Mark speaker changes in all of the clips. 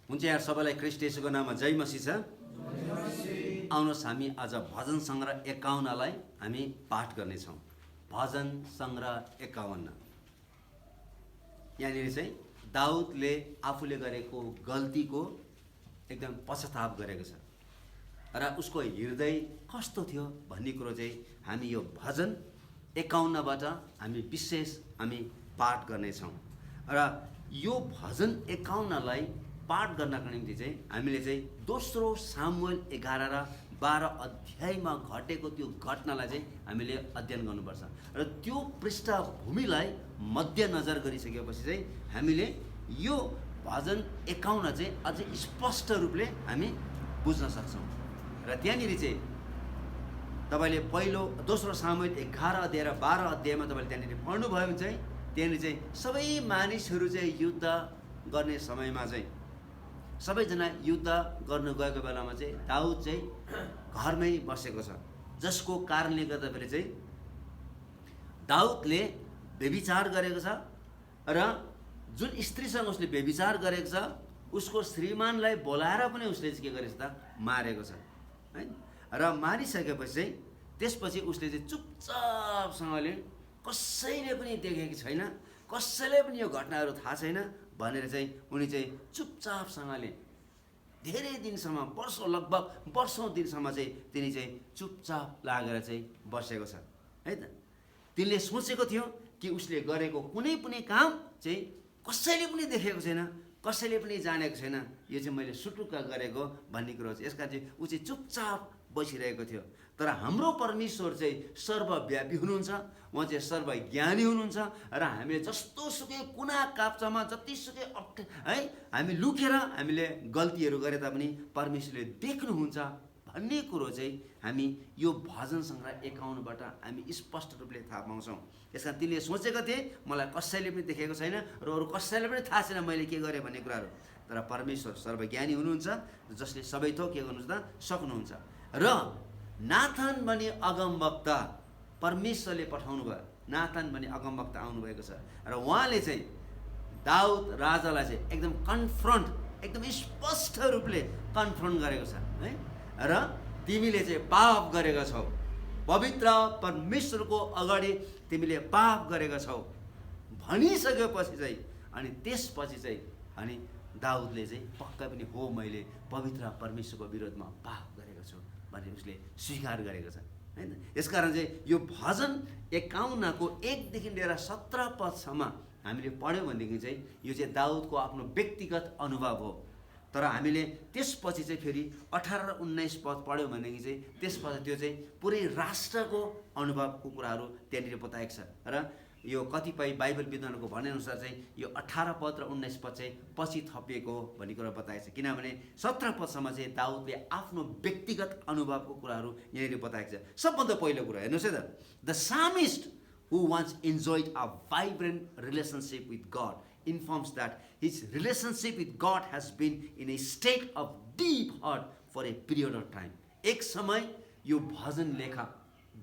Speaker 1: हुन्छ यार, सबैलाई ख्रीष्ट येशूको नाममा जय मसीह छ। आउनुहोस् हामी आज भजन सङ्ग्रह 51लाई हामी पाठ गर्नेछौँ। भजन सङ्ग्रह 51 यहाँनिर चाहिँ दाउदले आफूले गरेको गल्तीको एकदम पश्चाताप गरेको छ र उसको हृदय कस्तो थियो भन्ने कुरो चाहिँ हामी यो भजन 51बाट हामी विशेष हामी पाठ गर्नेछौँ। र यो भजन 51लाई पाठ गर्नको निम्ति चाहिँ हामीले चाहिँ दोस्रो सामुएल 11 र 12 अध्यायमा घटेको त्यो घटनालाई चाहिँ हामीले अध्ययन गर्नुपर्छ र त्यो पृष्ठभूमिलाई मध्यनजर गरिसकेपछि चाहिँ हामीले यो भजन 51 चाहिँ अझै स्पष्ट रूपले हामी बुझ्न सक्छौँ। र त्यहाँनिर चाहिँ तपाईँले पहिलो दोस्रो सामुएल 11 अध्याय र 12 अध्यायमा तपाईँले त्यहाँनिर पढ्नुभयो भने चाहिँ त्यहाँनिर चाहिँ सबै मानिसहरू चाहिँ युद्ध गर्ने समयमा चाहिँ सबैजना युद्ध गर्नु गएको बेलामा चाहिँ दाउद चाहिँ घरमै बसेको छ, जसको कारणले गर्दाखेरि चाहिँ दाउदले व्यभिचार गरेको छ र जुन स्त्रीसँग उसले व्यभिचार गरेको छ उसको श्रीमानलाई बोलाएर पनि उसले के गरेको छ त मारेको छ है। र मारिसकेपछि चाहिँ त्यसपछि उसले चाहिँ चुपचापसँगले कसैले पनि देखेको छैन, कसैले पनि यो घटनाहरू थाहा छैन भनेर चाहिँ उनी चाहिँ चुपचापसँगले धेरै दिनसम्म लगभग वर्षौँ दिनसम्म चाहिँ तिनी चाहिँ चुपचाप लागेर चाहिँ बसेको छ है त। तिनले सोचेको थियो कि उसले गरेको कुनै पनि काम चाहिँ कसैले पनि देखेको छैन, कसैले पनि जानेको छैन, यो चाहिँ मैले सुटुक्क गरेको भन्ने कुरो चाहिँ यसका चाहिँ ऊ चाहिँ चुपचाप बसिरहेको थियो। तर हाम्रो परमेश्वर चाहिँ सर्वव्यापी हुनुहुन्छ, उहाँ चाहिँ सर्वज्ञानी हुनुहुन्छ र हामीले जस्तो सुकै कुना काप्चामा जतिसुकै है हामी लुकेर हामीले गल्तीहरू गरे तापनि परमेश्वरले देख्नुहुन्छ भन्ने कुरो चाहिँ हामी यो भजन सङ्ग्रह 51बाट हामी स्पष्ट रूपले थाहा पाउँछौँ। त्यस कारण तिनले सोचेको थिए मलाई कसैले पनि देखेको छैन र अरू कसैले पनि थाहा छैन मैले के गरेँ भन्ने कुराहरू, तर परमेश्वर सर्वज्ञानी हुनुहुन्छ जसले सबै थोक के गर्नुहुन्छ त सक्नुहुन्छ। र नाथान भन्ने अगमवक्ता परमेश्वरले पठाउनु भयो, नाथान भन्ने अगमवक्ता आउनुभएको छ र उहाँले चाहिँ दाउद राजालाई चाहिँ एकदम कन्फ्रन्ट, एकदम स्पष्ट रूपले कन्फ्रन्ट गरेको छ है। र तिमीले चाहिँ पाप गरेका छौ, पवित्र परमेश्वरको अगाडि तिमीले पाप गरेका छौ भनिसकेपछि चाहिँ अनि त्यसपछि चाहिँ अनि दाउदले चाहिँ पक्कै पनि हो मैले पवित्र परमेश्वरको विरोधमा पाप गरेको छु भनेर उसले स्वीकार गरेको छ हैन। यसकारण चाहिँ यो भजन 51को 1 देखि लिएर 17 पदसम्म हामीले पढ्यौँ भनेदेखि चाहिँ यो चाहिँ दाउदको आफ्नो व्यक्तिगत अनुभव हो। तर हामीले त्यसपछि चाहिँ फेरि 18 र 19 पद पढ्यौँ भनेदेखि चाहिँ त्यसपछि त्यो चाहिँ पुरै राष्ट्रको अनुभवको कुराहरू त्यहाँनिर बताएको छ। र यो कतिपय बाइबल विद्वानहरूको भनाइअनुसार चाहिँ यो 18 पद र 19 पद चाहिँ पछि थपिएको भन्ने कुरा बताएको छ, किनभने 17 पदसम्म चाहिँ दाउदले आफ्नो व्यक्तिगत अनुभवको कुराहरू यहाँनिर बताएको छ। सबभन्दा पहिलो कुरा हेर्नुहोस् है त, the psalmist who once enjoyed a vibrant relationship with God informs that his relationship with God has been in a state of deep hurt for a period of time. एक समय यो भजन लेखा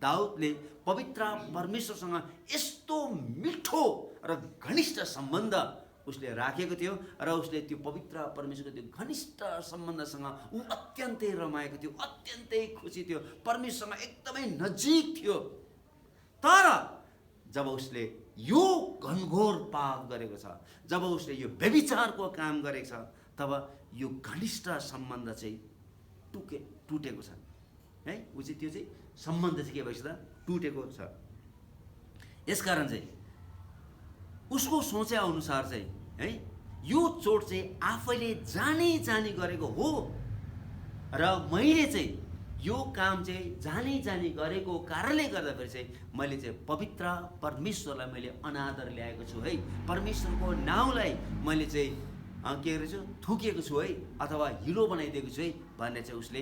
Speaker 1: दाउदले पवित्र परमेश्वरसँग यस्तो मिठो र घनिष्ठ सम्बन्ध उसले राखेको थियो र उसले त्यो पवित्र परमेश्वरको त्यो घनिष्ठ सम्बन्धसँग ऊ अत्यन्तै रमाएको थियो, अत्यन्तै खुसी थियो, परमेश्वरसँग एकदमै नजिक थियो। तर जब उसले यो घनघोर पाप गरेको छ, जब उसले यो व्यभिचारको काम गरेको छ, तब यो घनिष्ठ सम्बन्ध चाहिँ टुटेको छ है। ऊ चाहिँ त्यो चाहिँ सम्बन्ध चाहिँ के भएछ त टुटेको छ। यसकारण चाहिँ उसको सोचे अनुसार चाहिँ है यो चोट चाहिँ आफैले जानी गरेको हो र मैले चाहिँ यो काम चाहिँ जानी गरेको कारणले गर्दाखेरि चाहिँ मैले चाहिँ पवित्र परमेश्वरलाई मैले अनादर ल्याएको छु है, परमेश्वरको नाउँलाई मैले चाहिँ के गरेछु थुकेको छु है अथवा हिलो बनाइदिएको छु है भनेर चाहिँ उसले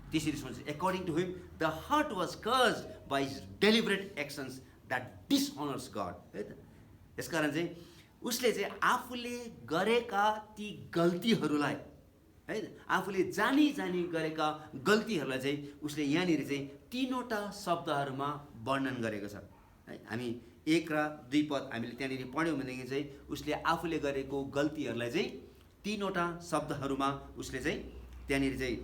Speaker 1: त्यसरी सोचे। According to him the heart was cursed by his deliberate actions that dishonours God है त। यसकारण चाहिँ उसले चाहिँ आफूले गरेका ती गल्तीहरूलाई है आफूले जानी गरेका गल्तीहरूलाई चाहिँ उसले यहाँनिर चाहिँ 3वटा शब्दहरूमा वर्णन गरेको छ है। हामी 1 र 2 पद हामीले त्यहाँनिर पढ्यौँ भनेदेखि चाहिँ उसले आफूले गरेको गल्तीहरूलाई चाहिँ तीनवटा शब्दहरूमा उसले चाहिँ त्यहाँनिर चाहिँ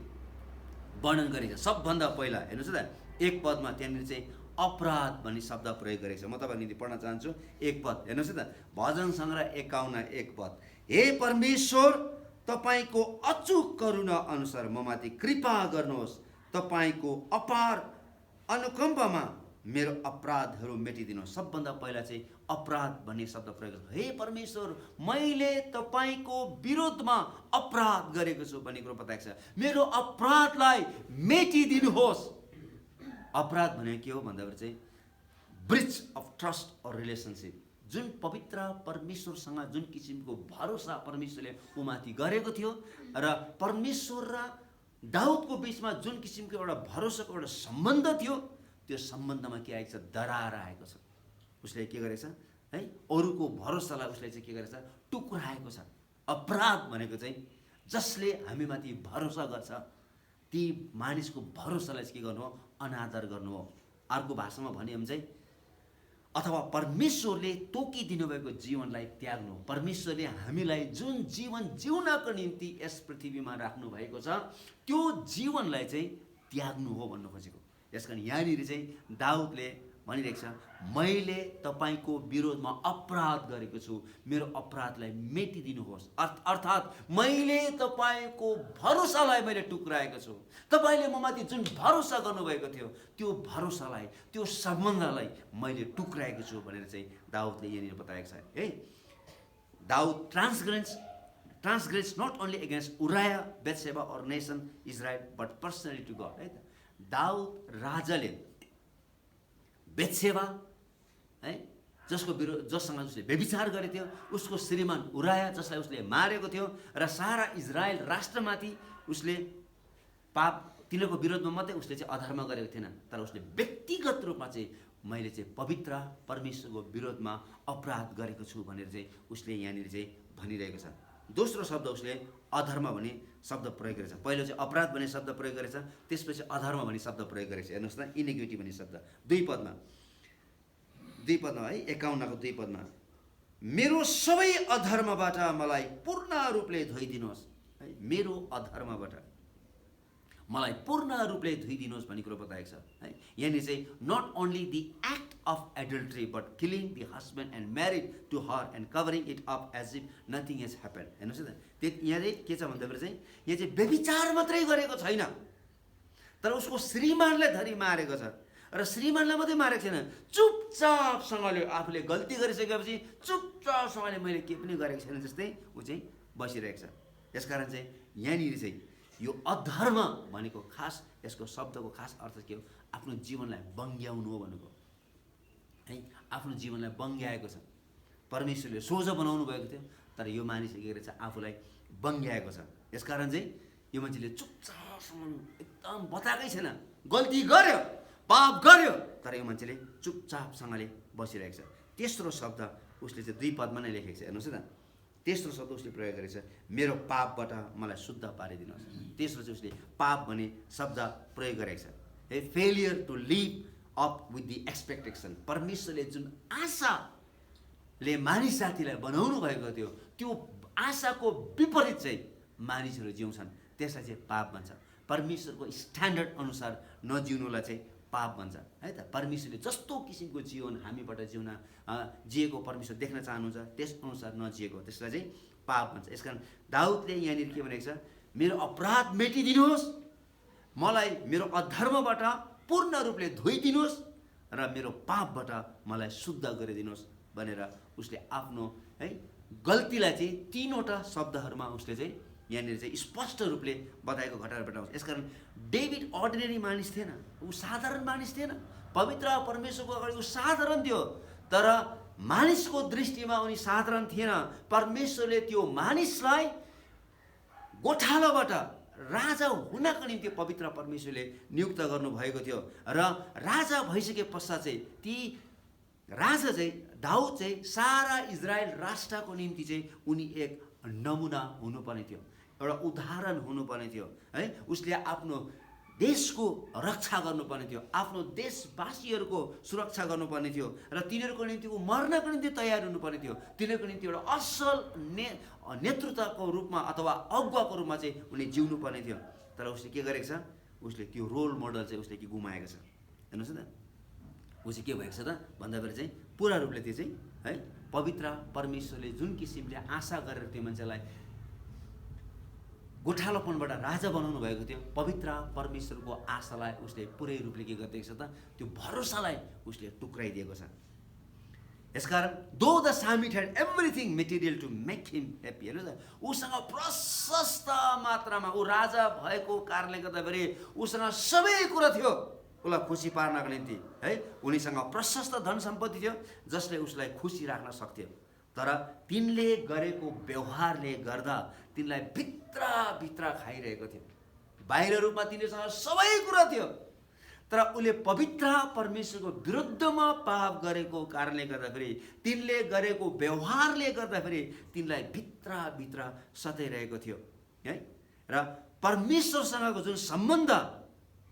Speaker 1: वर्णन गरेको छ। सबभन्दा पहिला हेर्नुहोस् त, एक पदमा त्यहाँनिर चाहिँ अपराध भन्ने शब्द प्रयोग गरेको छ। म तपाईँको निम्ति पढ्न चाहन्छु एक पद, हेर्नुहोस् त, भजन सङ्ग्रह 51 एक पद। हे परमेश्वर, तपाईँको अचूक करुणा अनुसार ममाथि कृपा गर्नुहोस्, तपाईँको अपार अनुकम्पमा मेरो अपराधहरू मेटिदिनुहोस्। सबभन्दा पहिला चाहिँ अपराध भन्ने शब्द प्रयोग गर्छ। हे परमेश्वर, मैले तपाईँको विरोधमा अपराध गरेको छु भन्ने कुरो बताएको छ। मेरो अपराधलाई मेटिदिनुहोस्। अपराध भनेको के हो भन्दाखेरि चाहिँ breach of trust or relationship. जुन पवित्र परमेश्वरसँग जुन किसिमको भरोसा परमेश्वरले उमाथि गरेको थियो र परमेश्वर र दाउदको बिचमा जुन किसिमको एउटा भरोसाको एउटा सम्बन्ध थियो, त्यो सम्बन्धमा के आएको छ? दरार आएको छ। उसले के गरेछ है? अरूको भरोसालाई उसले चाहिँ के गरेछ? टुक्राएको छ। अपराध भनेको चाहिँ जसले हामीमाथि भरोसा गर्छ ती मानिसको भरोसालाई चाहिँ के गर्नु हो? अनादर गर्नु हो। अर्को भाषामा भन्यो भने चाहिँ अथवा परमेश्वरले तोकिदिनु भएको जीवनलाई त्याग्नु। परमेश्वरले हामीलाई जुन जीवन जिउनको निम्ति यस पृथ्वीमा राख्नु भएको छ त्यो जीवनलाई चाहिँ त्याग्नु हो भन्नु खोजेको। यसकारण यहाँनिर चाहिँ दाउदले भनिरहेको छ, मैले तपाईँको विरोधमा अपराध गरेको छु, मेरो अपराधलाई मेटिदिनुहोस्। अर्थात् मैले तपाईँको भरोसालाई मैले टुक्राएको छु। तपाईँले ममाथि जुन भरोसा गर्नुभएको थियो त्यो भरोसालाई, त्यो सम्बन्धलाई मैले टुक्राएको छु भनेर चाहिँ दाउदले यहाँनिर बताएको छ है। Daud transgress not only against Uriah, Bathsheba और nation Israel but personally to God है त। दाउद राजाले बेथसेबा है, जससँग उसले व्यभिचार गरेको थियो, उसको श्रीमान उराया जसलाई उसले मारेको थियो, र सारा इजरायल राष्ट्रमाथि उसले पाप, तिनीहरूको विरोधमा मात्रै उसले चाहिँ अधर्म गरेको थिएन, तर उसले व्यक्तिगत रूपमा चाहिँ मैले चाहिँ पवित्र परमेश्वरको विरोधमा अपराध गरेको छु भनेर चाहिँ उसले यहाँनिर चाहिँ भनिरहेको छ। दोस्रो शब्द उसले अधर्म भन्ने शब्द प्रयोग गरेछ। पहिलो चाहिँ अपराध भन्ने शब्द प्रयोग गरेछ, त्यसपछि अधर्म भन्ने शब्द प्रयोग गरेछ। हेर्नुहोस् न, इनिक्विटी भन्ने शब्द दुई पदमा है, 51 को 2 पदमा, मेरो सबै अधर्मबाट मलाई पूर्ण रूपले धोइदिनुहोस् है। मेरो अधर्मबाट मलाई पूर्ण रूपले धोइदिनुहोस् भन्ने कुरो बताएको छ है। यहाँनिर चाहिँ not only the act of adultery but killing the husband and married to her and covering it up as if nothing has happened. हेर्नुहोस् न, यहाँ चाहिँ के छ भन्दाखेरि चाहिँ यहाँ चाहिँ व्यभिचार मात्रै गरेको छैन, तर उसको श्रीमानलाई धरि मारेको छ। र श्रीमानलाई मात्रै मारेको छैन, चुपचापसँगले आफूले गल्ती गरिसकेपछि चुपचापसँगले मैले के पनि गरेको छैन जस्तै ऊ चाहिँ बसिरहेको छ। यसकारण चाहिँ यहाँनिर चाहिँ यो अधर्म भनेको खास, यसको शब्दको खास अर्थ के हो? आफ्नो जीवनलाई बङ्ग्याउनु हो भनेको है। आफ्नो जीवनलाई बङ्ग्याएको छ। परमेश्वरले सोझो बनाउनु भएको थियो, तर यो मानिसले के गरेछ? आफूलाई बङ्ग्याएको छ। यसकारण चाहिँ यो मान्छेले चुपचापसँग एकदम बताएकै छैन, गल्ती गर्यो, पाप गर्यो, तर यो मान्छेले चुपचापसँगले बसिरहेको छ। तेस्रो शब्द उसले चाहिँ 2 पदमा नै लेखेको छ। हेर्नुहोस् न, तेस्रो शब्द उसले प्रयोग गरेको छ, मेरो पापबाट मलाई शुद्ध पारिदिनुहोस्। तेस्रो चाहिँ उसले पाप भन्ने शब्द प्रयोग गरेको छ। A failure to live up with the expectation. परमेश्वरले जुन आशाले मानिस जातिलाई बनाउनु भएको थियो त्यो आशाको विपरीत चाहिँ मानिसहरू जिउँछन्, त्यसलाई चाहिँ पाप भन्छ। परमेश्वरको स्ट्यान्डर्ड अनुसार नजिउनुलाई चाहिँ पाप भन्छ है त। परमेश्वरले जस्तो किसिमको जीवन हामीबाट जिएको परमेश्वर देख्न चाहनुहुन्छ त्यस अनुसार नजिएको, त्यसलाई चाहिँ पाप भन्छ। यसकारण दाउदले यहाँनिर के भनेको छ? मेरो अपराध मेटिदिनुहोस्, मलाई मेरो अधर्मबाट पूर्ण रूपले धोइदिनुहोस् र मेरो पापबाट मलाई शुद्ध गरिदिनुहोस् भनेर उसले आफ्नो है गल्तीलाई चाहिँ 3वटा शब्दहरूमा उसले चाहिँ यहाँनिर चाहिँ स्पष्ट रूपले बताएको घटना बताउँछ। यसकारण डेभिड अर्डिनेरी मानिस थिएन, ऊ साधारण मानिस थिएन। पवित्र परमेश्वरको अगाडि ऊ साधारण थियो, तर मानिसको दृष्टिमा उनी साधारण थिएन। परमेश्वरले त्यो मानिसलाई गोठालोबाट राजा हुनको निम्ति पवित्र परमेश्वरले नियुक्त गर्नुभएको थियो, र राजा भइसके पश्चात चाहिँ ती राजा चाहिँ दाउद चाहिँ सारा इजरायल राष्ट्रको निम्ति चाहिँ उनी एक नमुना हुनुपर्ने थियो, एउटा उदाहरण हुनुपर्ने थियो है। उसले आफ्नो देशको रक्षा गर्नुपर्ने थियो, आफ्नो देशवासीहरूको सुरक्षा गर्नुपर्ने थियो र तिनीहरूको निम्ति ऊ मर्नको निम्ति तयार हुनुपर्ने थियो। तिनीहरूको निम्ति एउटा असल नेतृत्वको रूपमा अथवा अगुवाको रूपमा चाहिँ उनी जिउनु पर्ने थियो। तर उसले के गरेको छ, उसले त्यो रोल मोडल चाहिँ उसले के गुमाएको छ। हेर्नुहोस् न, ऊ चाहिँ के भएको छ त भन्दाखेरि चाहिँ पुरा रूपले त्यो चाहिँ है पवित्र परमेश्वरले जुन किसिमले आशा गरेर त्यो मान्छेलाई गोठालोपनबाट राजा बनाउनु भएको थियो, पवित्र परमेश्वरको आशालाई उसले पुरै रूपले के गरिदिएको छ त, त्यो भरोसालाई उसले टुक्राइदिएको छ। यसकारण though the psalmist had everything material to make him happy. हेर्नुहोस् न, उसँग प्रशस्त मात्रामा ऊ राजा भएको कारणले गर्दाखेरि उसँग सबै कुरा थियो उसलाई खुसी पार्नको निम्ति है। उनीसँग प्रशस्त धन सम्पत्ति थियो जसले उसलाई खुसी राख्न सक्थ्यो। तर तिनले गरेको व्यवहारले गर्दा तिनलाई भित्र खाइरहेको थियो। बाहिर रूपमा तिनीसँग सबै कुरा थियो, तर उसले पवित्र परमेश्वरको विरुद्धमा पाप गरेको कारणले गर्दाखेरि, तिनले गरेको व्यवहारले गर्दाखेरि तिनलाई भित्र सताइरहेको थियो है। र परमेश्वरसँगको जुन सम्बन्ध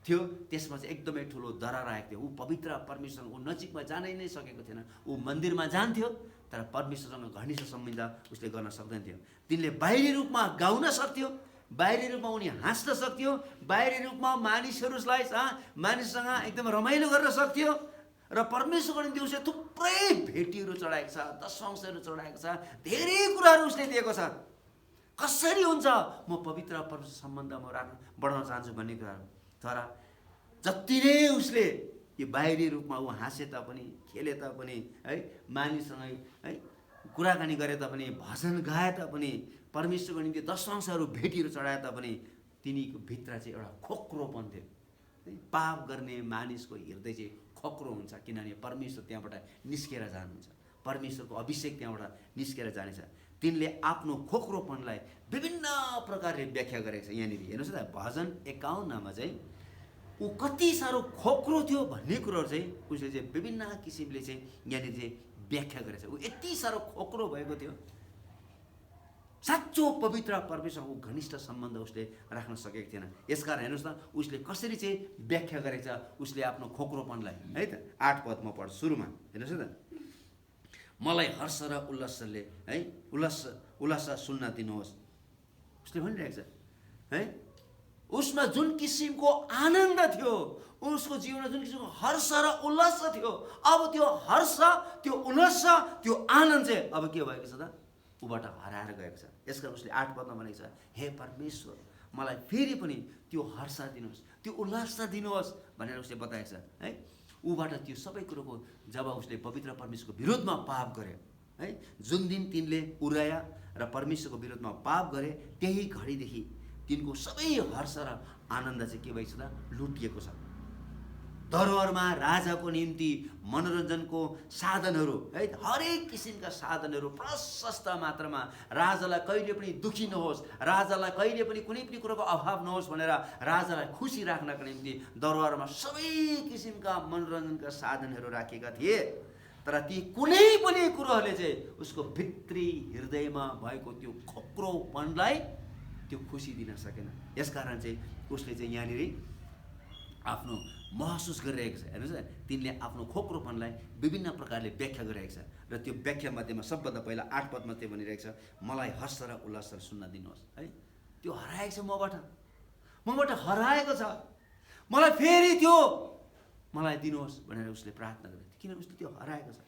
Speaker 1: थियो त्यसमा चाहिँ एकदमै ठुलो दरार आएको थियो। ऊ पवित्र परमेश्वरको नजिकमा जानै नै सकेको थिएन। ऊ मन्दिरमा जान्थ्यो तर परमेश्वरसँग घनिष्ठ सम्बन्ध उसले गर्न सक्दैन थियो। तिनले बाहिरी रूपमा गाउन सक्थ्यो, बाहिरी रूपमा उनी हाँस्न सक्थ्यो, बाहिरी रूपमा मानिससँग एकदम रमाइलो गर्न सक्थ्यो र परमेश्वरको निम्ति उसले थुप्रै भेटीहरू चढाएको छ, दशंशहरू चढाएको छ, धेरै कुराहरू उसले दिएको छ। कसरी हुन्छ म पवित्र परमेश्वर सम्बन्ध म बढाउन चाहन्छु भन्ने कुराहरू। तर जति नै उसले यो बाहिरी रूपमा ऊ हाँसे तापनि, खेले तापनि है, मानिससँग है कुराकानी गरे तापनि, भजन गाए तापनि, परमेश्वरको निम्ति दशंशहरू भेटीहरू चढाए तापनि तिनीको भित्र चाहिँ एउटा खोक्रोपन थियो। पाप गर्ने मानिसको हृदय चाहिँ खोक्रो हुन्छ, किनभने परमेश्वर त्यहाँबाट निस्केर जानुहुन्छ, परमेश्वरको अभिषेक त्यहाँबाट निस्केर जानेछ। तिनले आफ्नो खोक्रोपनलाई विभिन्न प्रकारले व्याख्या गरेको छ। यहाँनिर हेर्नुहोस् न, भजन 51 चाहिँ ऊ कति साह्रो खोक्रो थियो भन्ने कुरोहरू चाहिँ उसले चाहिँ विभिन्न किसिमले चाहिँ यहाँनिर चाहिँ व्याख्या गरेछ। ऊ यति साह्रो खोक्रो भएको थियो, साँचो पवित्र परमेश्वरको घनिष्ठ सम्बन्ध उसले राख्न सकेको थिएन। यसकारण हेर्नुहोस् न उसले कसरी चाहिँ व्याख्या गरेको छ उसले आफ्नो खोक्रोपनलाई है त। 8 पद म पढ्छु सुरुमा, हेर्नुहोस् न, मलाई हर्ष र उल्लासले है उल्लास सुन्न दिनुहोस्। उसले भनिरहेको छ है, उसमा जुन किसिमको आनन्द थियो, उसको जीवनमा जुन किसिमको हर्ष र उल्लास थियो, अब त्यो हर्ष, त्यो उल्लास, त्यो आनन्द चाहिँ अब के भएको छ त, ऊबाट हराएर गएको छ। यसकारण उसले 8 पदमा भनेको छ, हे परमेश्वर मलाई फेरि पनि त्यो हर्ष दिनुहोस्, त्यो उल्लास दिनुहोस् भनेर उसले बताएको छ है। ऊबाट त्यो सबै कुरोको जब उसले पवित्र परमेश्वरको विरोधमा पाप गर्यो है, जुन दिन तिनले उराया र परमेश्वरको विरोधमा पाप गरे त्यही घडीदेखि तिनको सबै हर्ष र आनन्द चाहिँ के भएको छ त, लुटिएको छ। दरबारमा राजाको निम्ति मनोरञ्जनको साधनहरू है, हरेक किसिमका साधनहरू प्रशस्त मात्रामा, राजालाई कहिले पनि दुखी नहोस्, राजालाई कहिले पनि कुनै पनि कुरोको अभाव नहोस् भनेर राजालाई खुसी राख्नका निम्ति दरबारमा सबै किसिमका मनोरञ्जनका साधनहरू राखेका थिए। तर ती कुनै पनि कुरोहरूले चाहिँ उसको भित्री हृदयमा भएको त्यो खोक्रोपनलाई त्यो खुसी दिन सकेन। यसकारण चाहिँ उसले चाहिँ यहाँनिर आफ्नो महसुस गरिरहेको छ। हेर्नुहोस् न, तिनले आफ्नो खोक्रोपनलाई विभिन्न प्रकारले व्याख्या गरिरहेको छ र त्यो व्याख्या मध्येमा सबभन्दा पहिला 8 पदमा त्यो भनिरहेको छ, मलाई हर्ष र उल्लास सुन्न दिनुहोस् है। त्यो हराएको छ, मबाट हराएको छ, मलाई फेरि त्यो मलाई दिनुहोस् भनेर उसले प्रार्थना गरेको थियो, किन उसले त्यो हराएको छ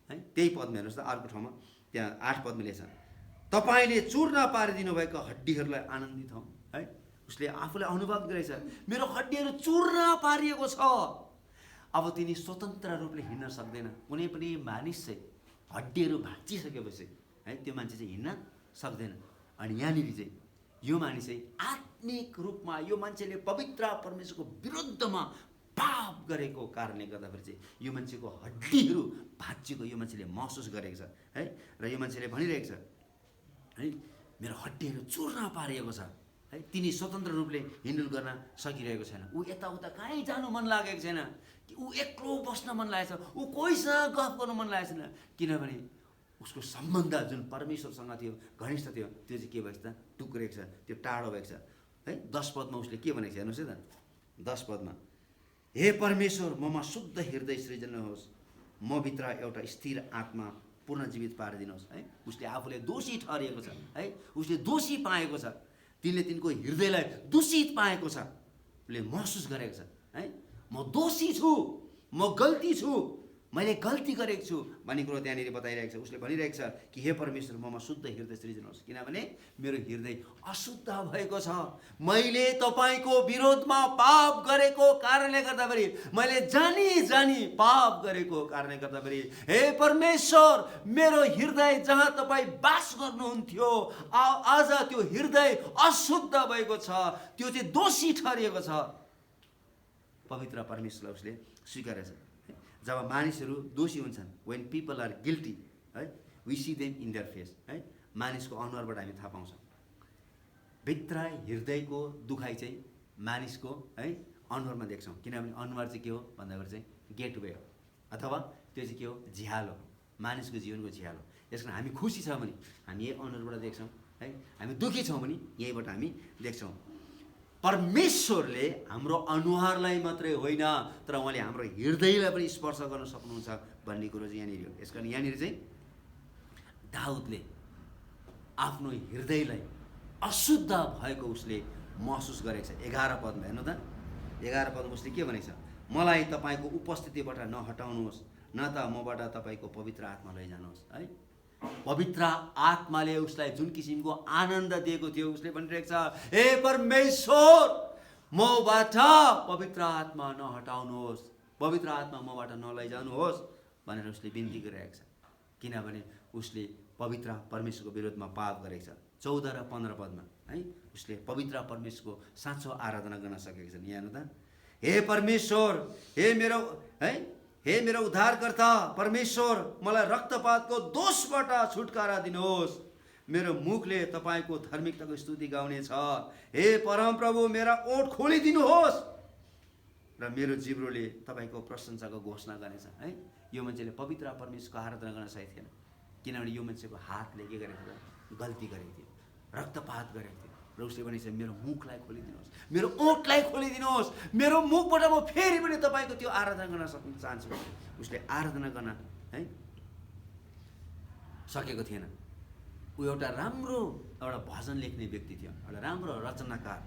Speaker 1: है। त्यही पदमा हेर्नुहोस् न, अर्को ठाउँमा त्यहाँ 8 पदमा लेख्छ, तपाईँले चूर्ण पारिदिनु भएको हड्डीहरूलाई आनन्दित हौँ है। उसले आफूलाई अनुभव गरेछ, मेरो हड्डीहरू चूर्ण पारिएको छ। अब तिनी स्वतन्त्र रूपले हिँड्न सक्दैन। कुनै पनि मानिस चाहिँ हड्डीहरू भाँचिसकेपछि है त्यो मान्छे चाहिँ हिँड्न सक्दैन। अनि यहाँनिर चाहिँ यो मानिस चाहिँ आत्मिक रूपमा यो मान्छेले पवित्र परमेश्वरको विरुद्धमा पाप गरेको कारणले गर्दाखेरि चाहिँ यो मान्छेको हड्डीहरू भाँचिएको यो मान्छेले महसुस गरेको छ है। र यो मान्छेले भनिरहेको छ है, मेरो हड्डीहरू चूर्ण पारिएको छ है। तिनी स्वतन्त्र रूपले हिँडुल गर्न सकिरहेको छैन। ऊ यताउता कहीँ जानु मन लागेको छैन, ऊ एक्लो बस्न मन लागेको छ, ऊ कोहीसँग गफ गर्नु मन लागेको छैन, किनभने उसको सम्बन्ध जुन परमेश्वरसँग थियो, घनिष्ठ थियो, त्यो चाहिँ के भएको छ त, टुक्रेको छ, त्यो टाढो भएको छ है। 10 पदमा उसले के भनेको छ हेर्नुहोस् है त, 10 पदमा, हे परमेश्वर ममा शुद्ध हृदय सृजनुहोस्, म भित्र एउटा स्थिर आत्मा पुनर्जीवित पारिदिनुहोस्। है, उसले आफूले दोषी ठहरिएको छ, है, उसले दोषी पाएको छ, तिनले तिनको हृदयलाई दूषित पाएको छ, उसले महसुस गरेको छ। है, म दोषी छु, म गल्ती छु, मैले गल्ती गरेको छु भन्ने कुरो त्यहाँनिर बताइरहेको छ। उसले भनिरहेको छ कि हे परमेश्वर ममा शुद्ध हृदय सृजनुहोस्, किनभने मेरो हृदय अशुद्ध भएको छ। मैले तपाईँको विरोधमा पाप गरेको कारणले गर्दाखेरि, मैले जानी जानी पाप गरेको कारणले गर्दाखेरि, हे परमेश्वर मेरो हृदय जहाँ तपाईँ बास गर्नुहुन्थ्यो आज त्यो हृदय अशुद्ध भएको छ, त्यो चाहिँ दोषी ठहरिएको छ। पवित्र परमेश्वरलाई उसले स्वीकारेको छ। जब मानिसहरू दोषी हुन्छन्, when people are guilty, है, we see them in their face, है, मानिसको अनुहारबाट हामी थाहा पाउँछौँ। भित्र हृदयको दुखाइ चाहिँ मानिसको, है, अनुहारमा देख्छौँ, किनभने अनुहार चाहिँ के हो भन्दाखेरि चाहिँ गेटवे हो, अथवा त्यो चाहिँ के हो, झ्यालो, मानिसको जीवनको झ्यालो। यस कारण हामी खुसी छ भने हामी यही अनुहारबाट देख्छौँ, है, हामी दुःखी छौँ भने यहीबाट हामी देख्छौँ। परमेश्वरले हाम्रो अनुहारलाई मात्रै होइन तर उहाँले हाम्रो हृदयलाई पनि स्पर्श गर्न सक्नुहुन्छ भन्ने कुरो चाहिँ यहाँनिर हो। यसकारण यहाँनिर चाहिँ दाउदले आफ्नो हृदयलाई अशुद्ध भएको उसले महसुस गरेको छ। 11 पदमा हेर्नु त, 11 पदमा उसले के भनेको छ, मलाई तपाईँको उपस्थितिबाट नहटाउनुहोस्, न त मबाट तपाईँको पवित्र आत्मा लैजानुहोस्। है, पवित्र आत्माले उसलाई जुन किसिमको आनन्द दिएको थियो, उसले भनिरहेको छ, हे परमेश्वर मबाट पवित्र आत्मा नहटाउनुहोस्, पवित्र आत्मा मबाट नलैजानुहोस् भनेर उसले बिन्ती गरिरहेको छ। किनभने उसले पवित्र परमेश्वरको विरोधमा पाप गरेको छ। 14 र 15 पदमा, है, उसले पवित्र परमेश्वरको साँचो आराधना गर्न सकेको छ। यहाँ हेर्नु त, हे परमेश्वर, हे मेरो उद्धारकर्ता परमेश्वर, मलाई रक्तपातको दोषबाट छुटकारा दिनुहोस्, मेरो मुखले तपाईँको धार्मिकताको स्तुति गाउने छ। हे परमप्रभु मेरा ओठ खोलिदिनुहोस् र मेरो जिब्रोले तपाईँको प्रशंसाको घोषणा गर्नेछ। है, यो मान्छेले पवित्र परमेश्वरको आराधना गर्न सकेको थिएन, किनभने यो मान्छेको हातले के गरेको थियो, गल्ती गरेको थियो, रक्तपात गरेको थियो। र उसले भनेको छ, मेरो मुखलाई खोलिदिनुहोस्, मेरो ओठलाई खोलिदिनुहोस्, मेरो मुखबाट म फेरि पनि तपाईँको त्यो आराधना गर्न सक्न चाहन्छु। उसले आराधना गर्न, है, सकेको थिएन। ऊ एउटा राम्रो भजन लेख्ने व्यक्ति थियो, एउटा राम्रो रचनाकार,